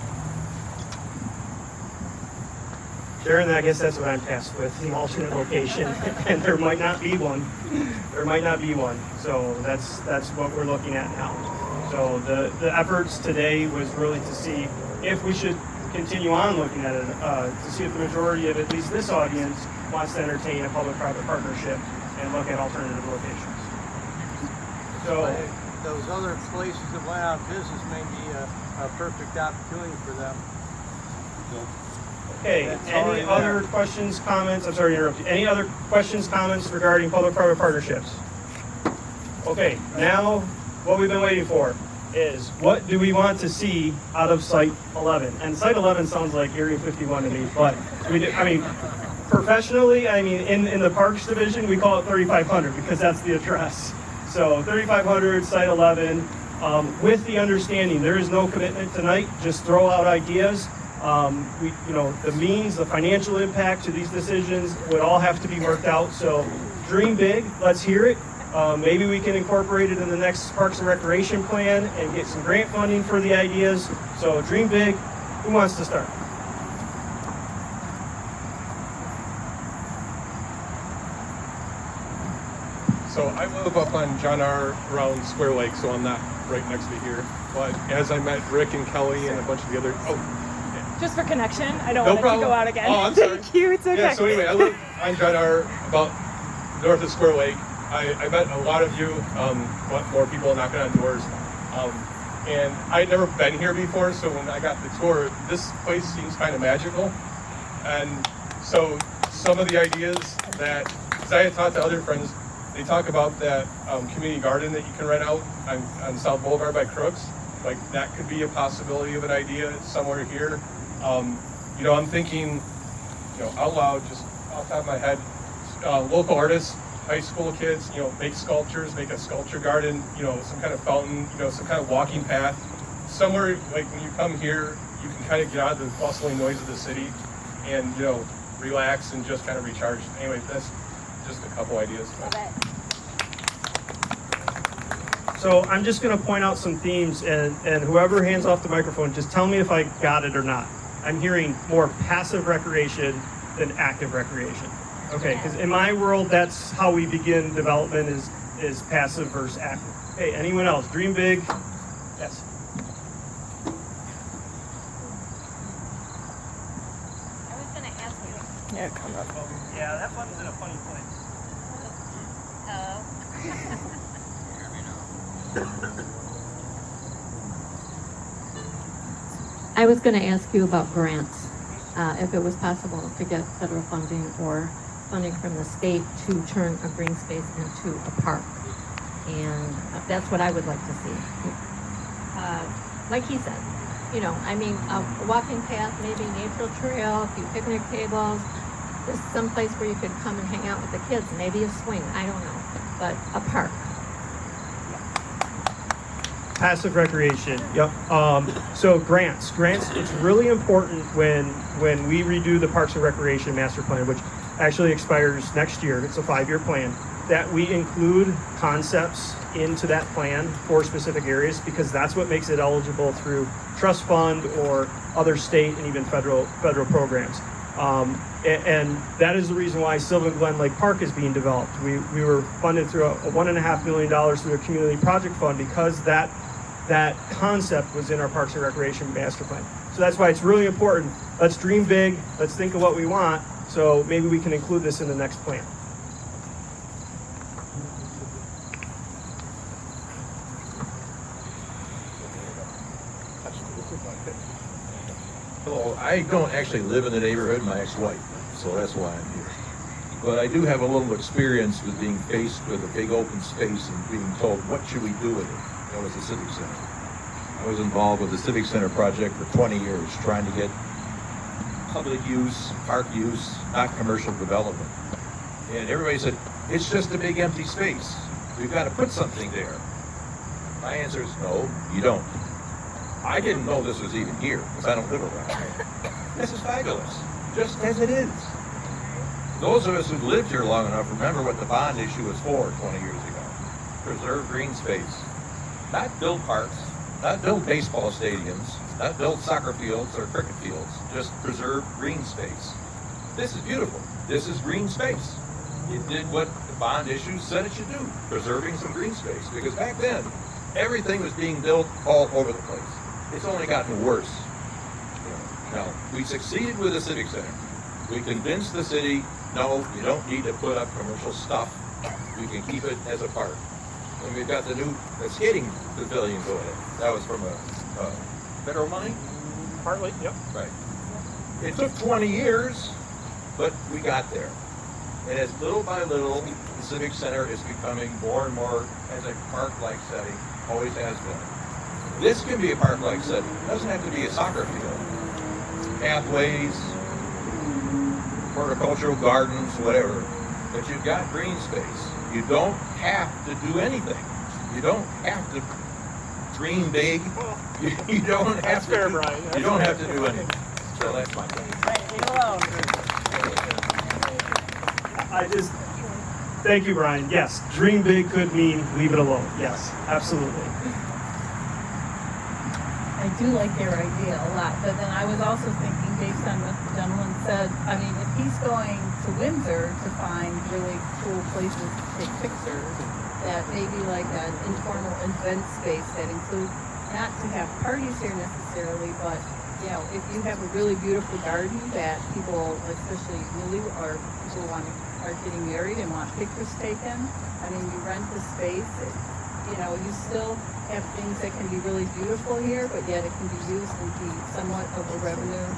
S2: Sharon, I guess that's what I'm tasked with, the alternate location, and there might not be one. There might not be one, so that's what we're looking at now. So the efforts today was really to see if we should continue on looking at it, to see if the majority of at least this audience wants to entertain a public-private partnership and look at alternative locations. So
S7: those other places that went out of business may be a perfect opportunity for them.
S2: Okay, any other questions, comments? I'm sorry to interrupt you. Any other questions, comments regarding public-private partnerships? Okay, now what we've been waiting for is what do we want to see out of Site 11? And Site 11 sounds like Area 51 to me, but professionally, in the Parks Division, we call it 3500 because that's the address. So 3500, Site 11, with the understanding there is no commitment tonight, just throw out ideas. The means, the financial impact to these decisions would all have to be worked out. So dream big, let's hear it. Maybe we can incorporate it in the next Parks and Recreation plan and get some grant funding for the ideas. So dream big. Who wants to start?
S15: So I live up on John R. around Square Lake, so I'm not right next to here. But as I met Rick and Kelly and a bunch of the other,
S1: Just for connection, I don't
S15: No
S1: want it
S15: problem.
S1: to go out again.
S15: Oh, I'm sorry.
S1: Thank you, it's okay.
S15: Yeah, so anyway, I live on John R. about north of Square Lake. I met a lot of you, more people knocking on doors. And I had never been here before, so when I got the tour, this place seems kind of magical. And so some of the ideas that, because I had talked to other friends, they talk about that community garden that you can rent out on South Boulevard by Crooks. Like that could be a possibility of an idea somewhere here. I'm thinking, out loud, just off the top of my head, local artists, high school kids, make sculptures, make a sculpture garden, some kind of fountain, some kind of walking path. Somewhere, like when you come here, you can kind of get out of the bustling noise of the city and, relax and just kind of recharge. Anyway, that's just a couple ideas.
S2: So I'm just going to point out some themes, and whoever hands off the microphone, just tell me if I got it or not. I'm hearing more passive recreation than active recreation. Okay, because in my world, that's how we begin development is passive versus active. Okay, anyone else? Dream big? Yes.
S21: I was gonna ask you.
S1: Yeah, come up.
S2: Yeah, that button's in a funny place.
S18: I was going to ask you about grants, if it was possible to get federal funding or funding from the state to turn a green space into a park. And that's what I would like to see. Like he said, a walking path, maybe natural trail, a few picnic tables, just someplace where you could come and hang out with the kids, maybe a swing, I don't know, but a park.
S2: Passive recreation, yep. So grants, it's really important when we redo the Parks and Recreation Master Plan, which actually expires next year, it's a 5-year plan, that we include concepts into that plan for specific areas, because that's what makes it eligible through trust fund or other state and even federal programs. And that is the reason why Sylvan Glen Lake Park is being developed. We were funded through a $1.5 million through a community project fund because that concept was in our Parks and Recreation Master Plan. So that's why it's really important. Let's dream big. Let's think of what we want. So maybe we can include this in the next plan.
S9: Hello, I don't actually live in the neighborhood, my ex-wife, so that's why I'm here. But I do have a little experience with being faced with a big open space and being told, what should we do with it? That was the Civic Center. I was involved with the Civic Center project for 20 years, trying to get public use, park use, not commercial development. And everybody said, it's just a big empty space. We've got to put something there. My answer is no, you don't. I didn't know this was even here, because I don't live around here. This is fabulous, just as it is. Those of us who've lived here long enough remember what the bond issue was for 20 years ago. Preserve green space. Not build parks, not build baseball stadiums, not build soccer fields or cricket fields, just preserve green space. This is beautiful. This is green space. It did what the bond issue said it should do, preserving some green space. Because back then, everything was being built all over the place. It's only gotten worse. Now, we succeeded with the Civic Center. We convinced the city, no, you don't need to put up commercial stuff. We can keep it as a park. And we've got the new skating pavilion going in. That was from federal money?
S2: Partly, yep.
S9: Right. It took 20 years, but we got there. And as little by little, the Civic Center is becoming more and more as a park-like setting, always has been. This can be a park-like setting. It doesn't have to be a soccer field. Pathways, horticultural gardens, whatever. But you've got green space. You don't have to do anything. You don't have to dream big. You don't have to.
S2: fair, Brian.
S9: You don't have to do anything. So that's my point.
S2: Thank you, Brian. Yes, dream big could mean leave it alone. Yes, absolutely.
S5: I do like their idea a lot, but then I was also thinking, based on what the gentleman said, I mean, if he's going to Windsor to find really cool places to take pictures, that maybe like an informal event space that includes, not to have parties here necessarily, but, you know, if you have a really beautiful garden that people, especially newly, or people are getting married and want pictures taken, I mean, you rent the space, you know, you still have things that can be really beautiful here, but yet it can be used and be somewhat of a revenue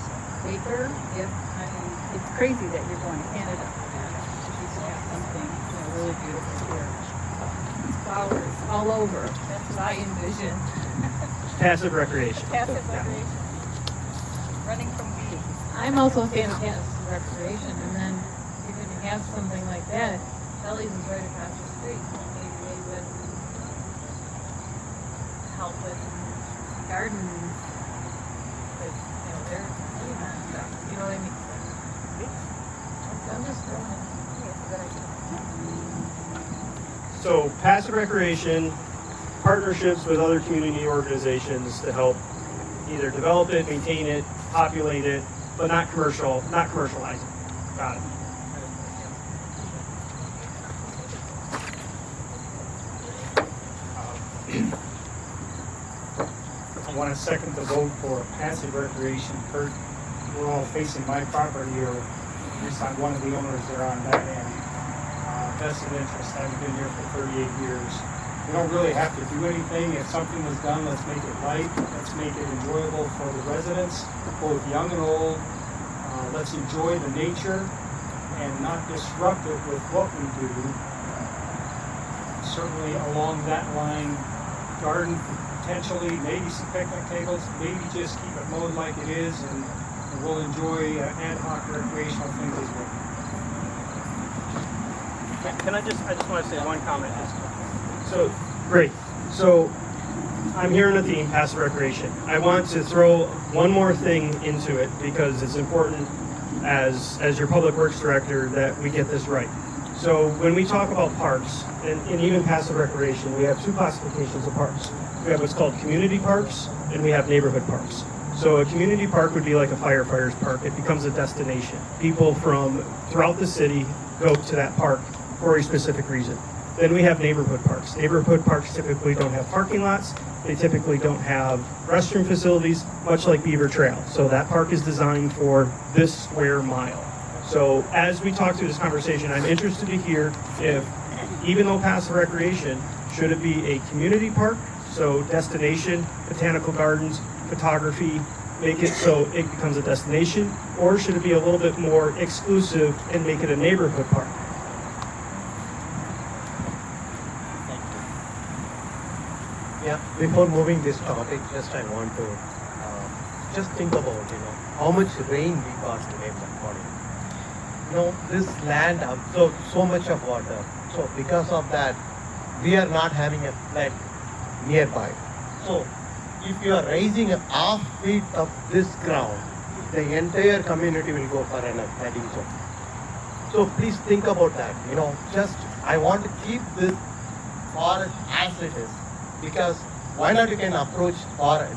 S5: maker. I mean, it's crazy that you're going to Canada and you can have something, you know, really beautiful here. Flowers all over. That's what I envision.
S2: Passive recreation.
S8: Passive recreation. Running from bees.
S5: I'm also a fan of passive recreation, and then you're going to have something like that. Kelly's is right across the street. Maybe they would help with gardens, with, you know, their stuff. You know what I mean? I'm just throwing it.
S2: So passive recreation, partnerships with other community organizations to help either develop it, maintain it, populate it, but not commercialize it. Got it.
S16: I want to second the vote for passive recreation. Kurt, we're all facing my property, or at least I'm one of the owners there on that end. Vested interest, I've been here for 38 years. We don't really have to do anything. If something was done, let's make it light. Let's make it enjoyable for the residents, both young and old. Let's enjoy the nature and not disrupt it with what we do. Certainly along that line, garden potentially, maybe some picnic tables, maybe just keep it mowed like it is, and we'll enjoy ad hoc recreational things as well.
S2: Can I just want to say one comment. So, great. So, I'm hearing a theme, passive recreation. I want to throw one more thing into it because it's important as your public works director that we get this right. So, when we talk about parks, and even passive recreation, we have two classifications of parks. We have what's called community parks, and we have neighborhood parks. So a community park would be like a firefighter's park. It becomes a destination. People from throughout the city go to that park for a specific reason. Then we have neighborhood parks. Neighborhood parks typically don't have parking lots. They typically don't have restroom facilities, much like Beaver Trail. So that park is designed for this square mile. So as we talk through this conversation, I'm interested to hear if, even though passive recreation, should it be a community park? So destination, botanical gardens, photography, make it so it becomes a destination, or should it be a little bit more exclusive and make it a neighborhood park?
S10: Yeah, before moving this topic, just I want to just think about, how much rain we got today in the morning. This land absorbed so much of water. So because of that, we are not having a flood nearby. So if you are raising a half feet of this ground, the entire community will go for an flooding zone. So please think about that. Just I want to keep this forest as it is, because why not you can approach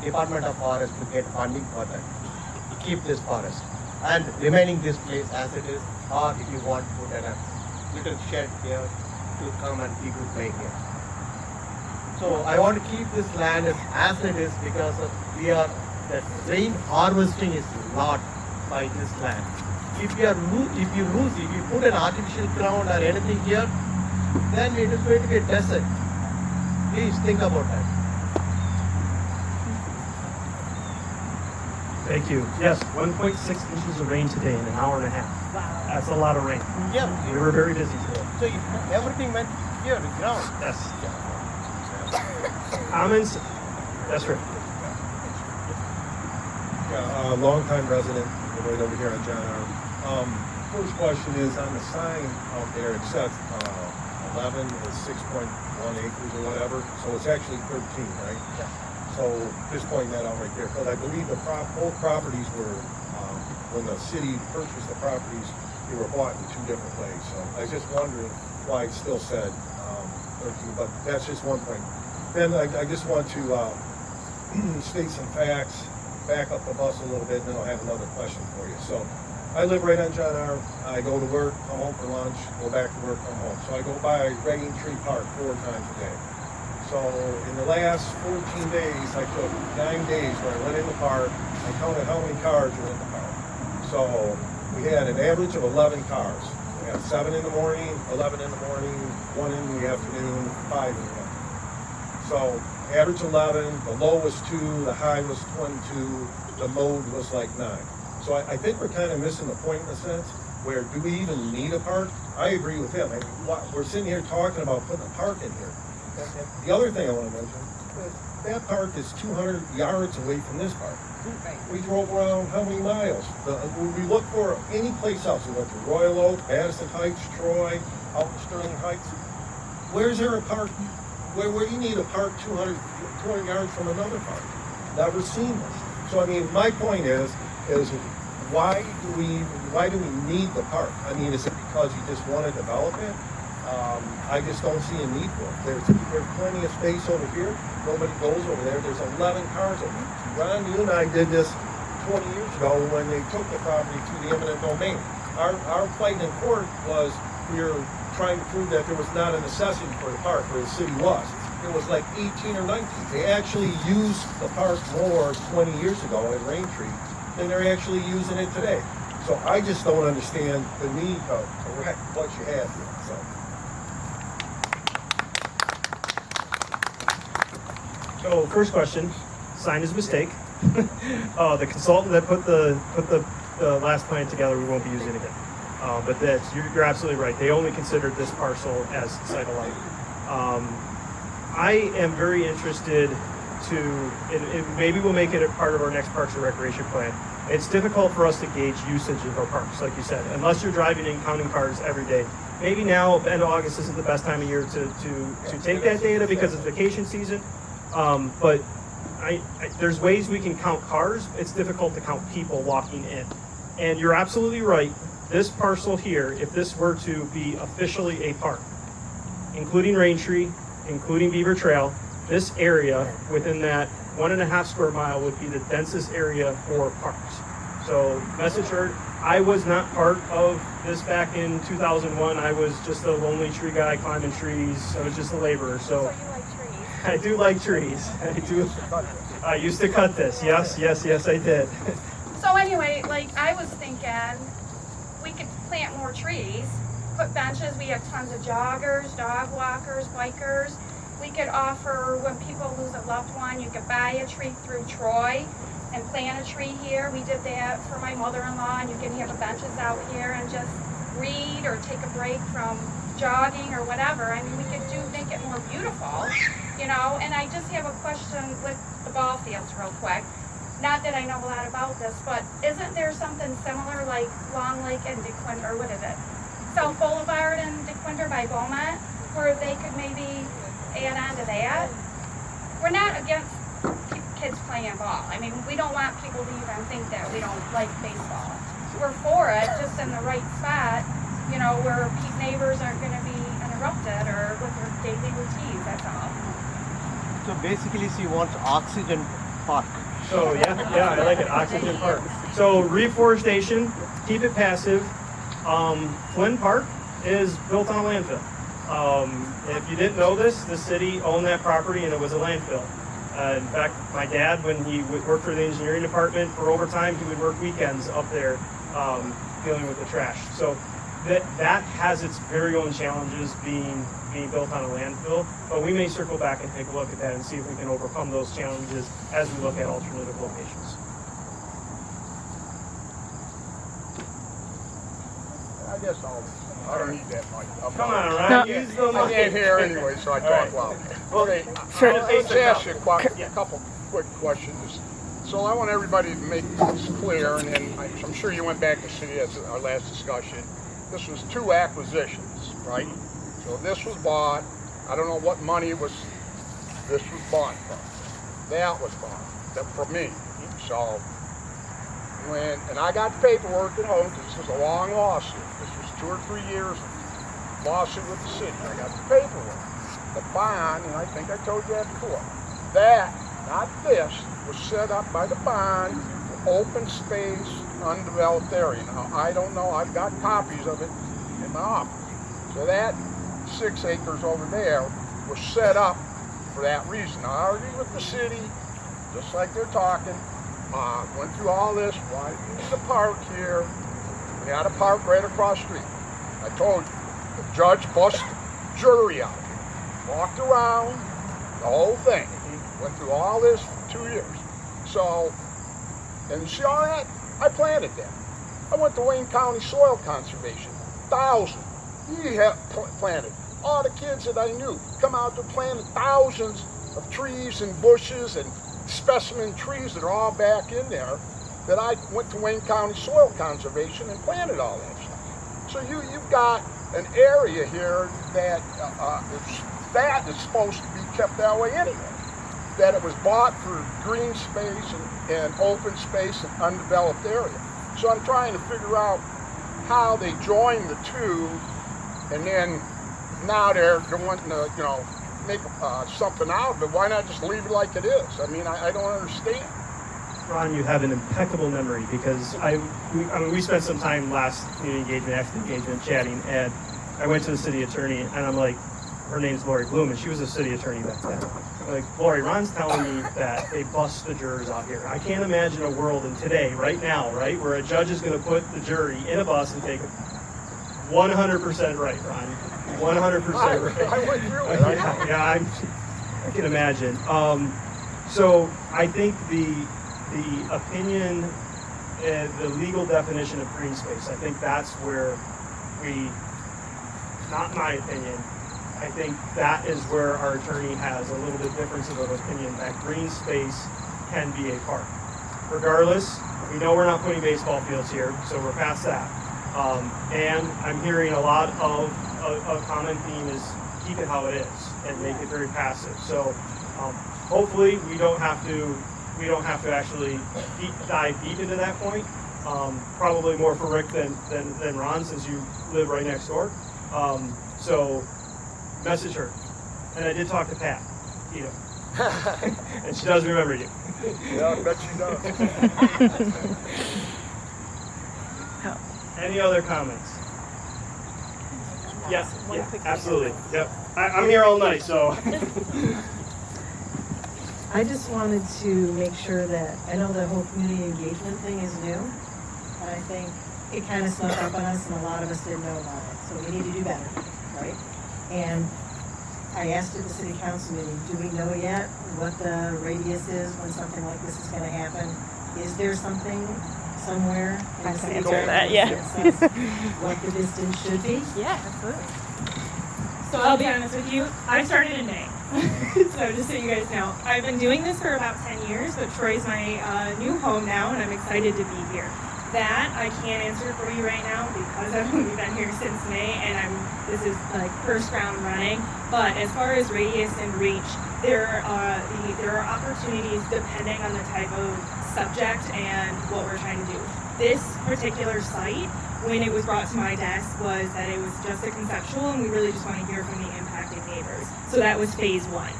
S10: Department of Forest to get funding for that. Keep this forest and remaining this place as it is, or if you want to put a little shed here to come and people play here. So I want to keep this land as it is, because the rain harvesting is not by this land. If you put an artificial ground or anything here, then it is going to be a desert. Please think about that.
S2: Thank you. Yes, 1.6 inches of rain today in an hour and a half.
S10: Wow.
S2: That's a lot of rain.
S10: Yeah.
S2: We were very busy today.
S10: So everything went here, the ground.
S2: Yes. Comments? That's right.
S15: Yeah, long-time resident, right over here on John Arm. First question is, on the sign out there, it says 11 is 6.1 acres or whatever, so it's actually 13, right?
S10: Yeah.
S15: So just pointing that out right there, because I believe both properties were, when the city purchased the properties, they were bought in two different ways. So I was just wondering why it still said 13, but that's just one point. Then I just want to state some facts, back up the bus a little bit, and then I'll have another question for you. So I live right on John Arm. I go to work, come home for lunch, go back to work, come home. So I go by Rain Tree Park 4 times a day. So in the last 14 days, I took 9 days where I went in the park. I counted how many cars were in the park. So we had an average of 11 cars. We had 7 in the morning, 11 in the morning, 1 in the afternoon, 5 in the afternoon. So average 11, the low was 2, the high was 22, the mode was like 9. So I think we're kind of missing the point in a sense, where do we even need a park? I agree with him. We're sitting here talking about putting a park in here. And the other thing I want to mention, that park is 200 yards away from this park. We drove around how many miles? We looked for any place else. We went to Royal Oak, Madison Heights, Troy, out in Sterling Heights. Where's there a park? Where do you need a park 200 yards from another park? Never seen this. So I mean, my point is why do we need the park? I mean, is it because you just want to develop it? I just don't see a need for it. There's plenty of space over here. Nobody goes over there. There's 11 cars over there. Ron, you and I did this 20 years ago when they took the property to the eminent domain. Our fight in court was we were trying to prove that there was not a necessity for the park, where the city was. It was like 18 or 19. They actually used the park more 20 years ago at Rain Tree than they're actually using it today. So I just don't understand the need to correct what you have here.
S2: So first question, sign is a mistake. The consultant that put the last plan together, we won't be using again. But you're absolutely right. They only considered this parcel as site alike. I am very interested and maybe we'll make it a part of our next Parks and Recreation plan. It's difficult for us to gauge usage of our parks, like you said, unless you're driving and counting cars every day. Maybe now, end of August isn't the best time of year to take that data because it's vacation season. But there's ways we can count cars. It's difficult to count people walking in. And you're absolutely right. This parcel here, if this were to be officially a park, including Rain Tree, including Beaver Trail, this area within that 1.5 square mile would be the densest area for parks. So message heard. I was not part of this back in 2001. I was just a lonely tree guy climbing trees. I was just a laborer. So
S22: you like trees.
S2: I do like trees. I used to cut this. Yes, I did.
S1: So anyway, I was thinking we could plant more trees, put benches. We have tons of joggers, dog walkers, bikers. We could offer, when people lose a loved one, you could buy a tree through Troy and plant a tree here. We did that for my mother-in-law, and you can have the benches out here and just read or take a break from jogging or whatever. I mean, we could make it more beautiful, and I just have a question with the ball fields real quick. Not that I know a lot about this, but isn't there something similar like Long Lake and DeQuinder, or what is it? South Boulevard and DeQuinder by Beaumont, where they could maybe add on to that?
S3: against kids playing ball. I mean, we don't want people to even think that we don't like baseball. We're for it, just in the right spot, you know, where neighbors aren't going to be interrupted or with their daily routines, that's all.
S10: So basically she wants oxygen park.
S2: So yeah, I like it, Oxygen Park. So reforestation, keep it passive. Flynn Park is built on a landfill. If you didn't know this, the city owned that property and it was a landfill. In fact, my dad, when he worked for the engineering department for overtime, he would work weekends up there dealing with the trash. So that has its very own challenges being built on a landfill, but we may circle back and take a look at that and see if we can overcome those challenges as we look at alternative locations.
S12: I guess I don't need that mic.
S2: Come on, Ryan, use the mic.
S12: I can't hear anyway, so I talk loud. Okay, let's ask you a couple quick questions. So I want everybody to make this clear, and I'm sure you went back to see our last discussion. This was 2 acquisitions, right? So this was bought, I don't know what money this was bought from. That was bought from me. So and I got the paperwork at home, because this was a long lawsuit. This was 2 or 3 years of lawsuit with the city. I got the paperwork. The bond, and I think I told you that before. That, not this, was set up by the bond for open space, undeveloped area. Now, I don't know, I've got copies of it in my office. So that 6 acres over there was set up for that reason. I argued with the city, just like they're talking. Went through all this, why we need a park here. We had a park right across the street. I told you, the judge busted the jury out. Walked around, the whole thing. Went through all this for 2 years. So, and you see all that? I planted that. I went to Wayne County Soil Conservation. 1,000. We have planted. All the kids that I knew come out to planted thousands of trees and bushes and specimen trees that are all back in there, that I went to Wayne County Soil Conservation and planted all that stuff. So you've got an area here that is supposed to be kept that way anyway. That it was bought for green space and open space and undeveloped area. So I'm trying to figure out how they join the two, and then now they're wanting to, you know, make something out of it. Why not just leave it like it is? I mean, I don't understand.
S2: Ron, you have an impeccable memory, because we spent some time last community engagement chatting, and I went to the city attorney, and I'm like, her name's Lori Bloom, and she was a city attorney back then. I'm like, Lori, Ron's telling me that they bust the jurors out here. I can't imagine a world in today, right now, right, where a judge is going to put the jury in a bus and take 100% right, Ron. 100% right.
S12: I went through it.
S2: Yeah, I can imagine. So I think the opinion, the legal definition of green space, I think that's where not my opinion, I think that is where our attorney has a little bit difference of opinion, that green space can be a park. Regardless, we know we're not putting baseball fields here, so we're past that. And I'm hearing a lot of a common theme is keep it how it is and make it very passive. So hopefully we don't have to actually dive deep into that point. Probably more for Rick than Ron, since you live right next door. So message her. And I did talk to Pat, Tito. And she does remember you.
S12: Yeah, I bet she does.
S2: Any other comments? Yeah, absolutely. Yep. I'm here all night, so.
S13: I just wanted to make sure that, I know the whole community engagement thing is new, but I think it kind of snuck up on us and a lot of us didn't know about it. So we need to do better, right? And I asked at the city council meeting, do we know yet what the radius is when something like this is going to happen? Is there something somewhere?
S1: I can answer that, yeah.
S13: What the distance should be?
S1: Yeah, absolutely. So I'll be honest with you, I started in May. So just so you guys know, I've been doing this for about 10 years, but Troy's my new home now, and I'm excited to be here. That I can't answer for you right now because I've only been here since May and this is like first round running. But as far as radius and reach, there are opportunities depending on the type of subject and what we're trying to do. This particular site, when it was brought to my desk, was that it was just a conceptual and we really just want to hear from the impacted neighbors. So that was phase one.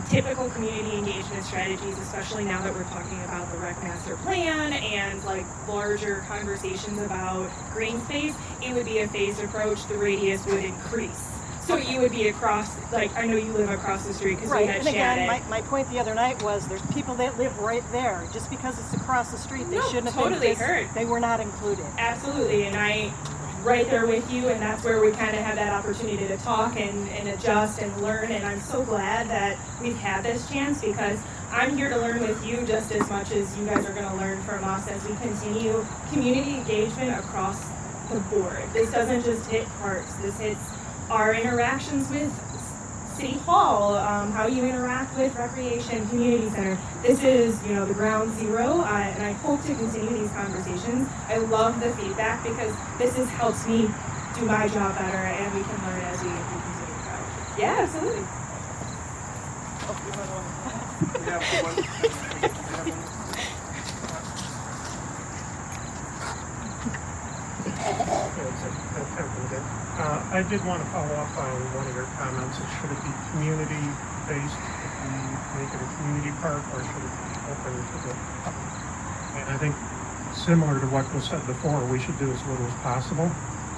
S1: Typical community engagement strategies, especially now that we're talking about the rec master plan and like larger conversations about green space, it would be a phased approach. The radius would increase. So you would be across, like, I know you live across the street because we
S8: Right,
S1: had
S8: and again,
S1: chatted.
S8: my point the other night was there's people that live right there. Just because it's across the street, they
S1: No,
S8: shouldn't have
S1: totally
S8: been,
S1: heard.
S8: they were not included.
S1: Absolutely, and I right there with you, and that's where we kind of have that opportunity to talk and adjust and learn, and I'm so glad that we've had this chance because I'm here to learn with you just as much as you guys are going to learn from us as we continue community engagement across the board. This doesn't just hit parks, this hits our interactions with City Hall, how you interact with recreation, community center. This is, the ground zero, and I hope to continue these conversations. I love the feedback because this helps me do my job better, and we can learn as we continue to grow. Yeah, absolutely.
S16: I did want to follow up on one of your comments. Should it be community-based, if we make it a community park, or should it be open to the public? And I think similar to what was said before, we should do as little as possible.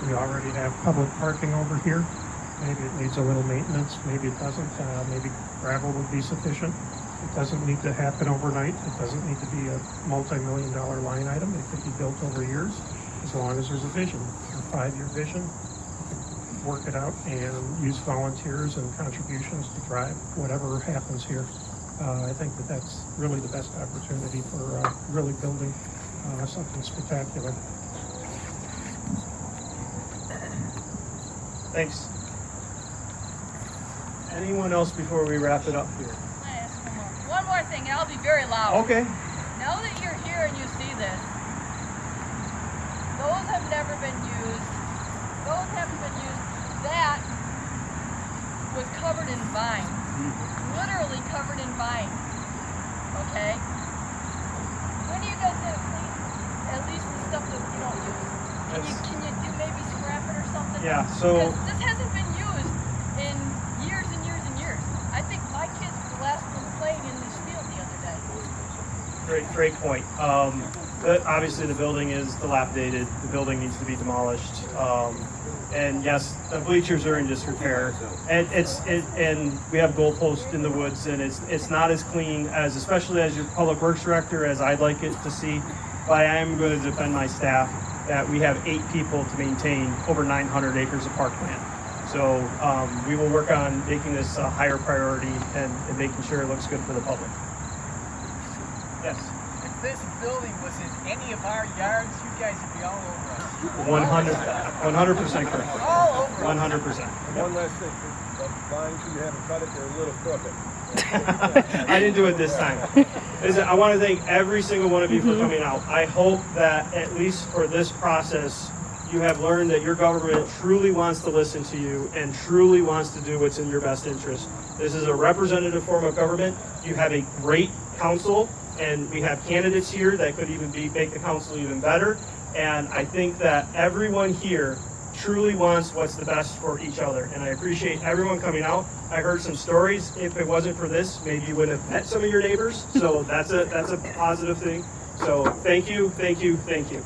S16: We already have public parking over here. Maybe it needs a little maintenance, maybe it doesn't. Maybe gravel would be sufficient. It doesn't need to happen overnight. It doesn't need to be a multi-million-dollar line item. It could be built over years, as long as there's a vision, a 5-year vision. Work it out and use volunteers and contributions to drive whatever happens here. I think that that's really the best opportunity for really building something spectacular.
S2: Thanks. Anyone else before we wrap it up here?
S21: One more thing, and I'll be very loud.
S2: Okay.
S21: Now that you're here and you see this, those have never been used. Those haven't been used. That was covered in vine. Literally covered in vine. Okay? When are you guys gonna clean at least the stuff that you don't use? Can you do maybe scrap it or something?
S2: Yeah, so
S21: Because this hasn't been used in years and years and years. I think my kids were the last one playing in this field the other day.
S2: great point. Obviously, the building is dilapidated. The building needs to be demolished. And yes, the bleachers are in disrepair. And and we have goalposts in the woods, and it's not as clean as, especially as your public works director, as I'd like it to see. But I am going to defend my staff that we have 8 people to maintain over 900 acres of parkland. So we will work on making this a higher priority and making sure it looks good for the public. Yes.
S17: If this building was in any of our yards, you guys would be all over us.
S2: 100% correct.
S17: All over
S2: 100%.
S19: One last thing, the vines, you haven't cut it, they're a little crooked.
S2: I didn't do it this time. Listen, I want to thank every single one of you for coming out. I hope that at least for this process, you have learned that your government truly wants to listen to you and truly wants to do what's in your best interest. This is a representative form of government. You have a great council, and we have candidates here that could even make the council even better. And I think that everyone here truly wants what's the best for each other. And I appreciate everyone coming out. I heard some stories. If it wasn't for this, maybe you wouldn't have met some of your neighbors. So that's a positive thing. So thank you, thank you, thank you.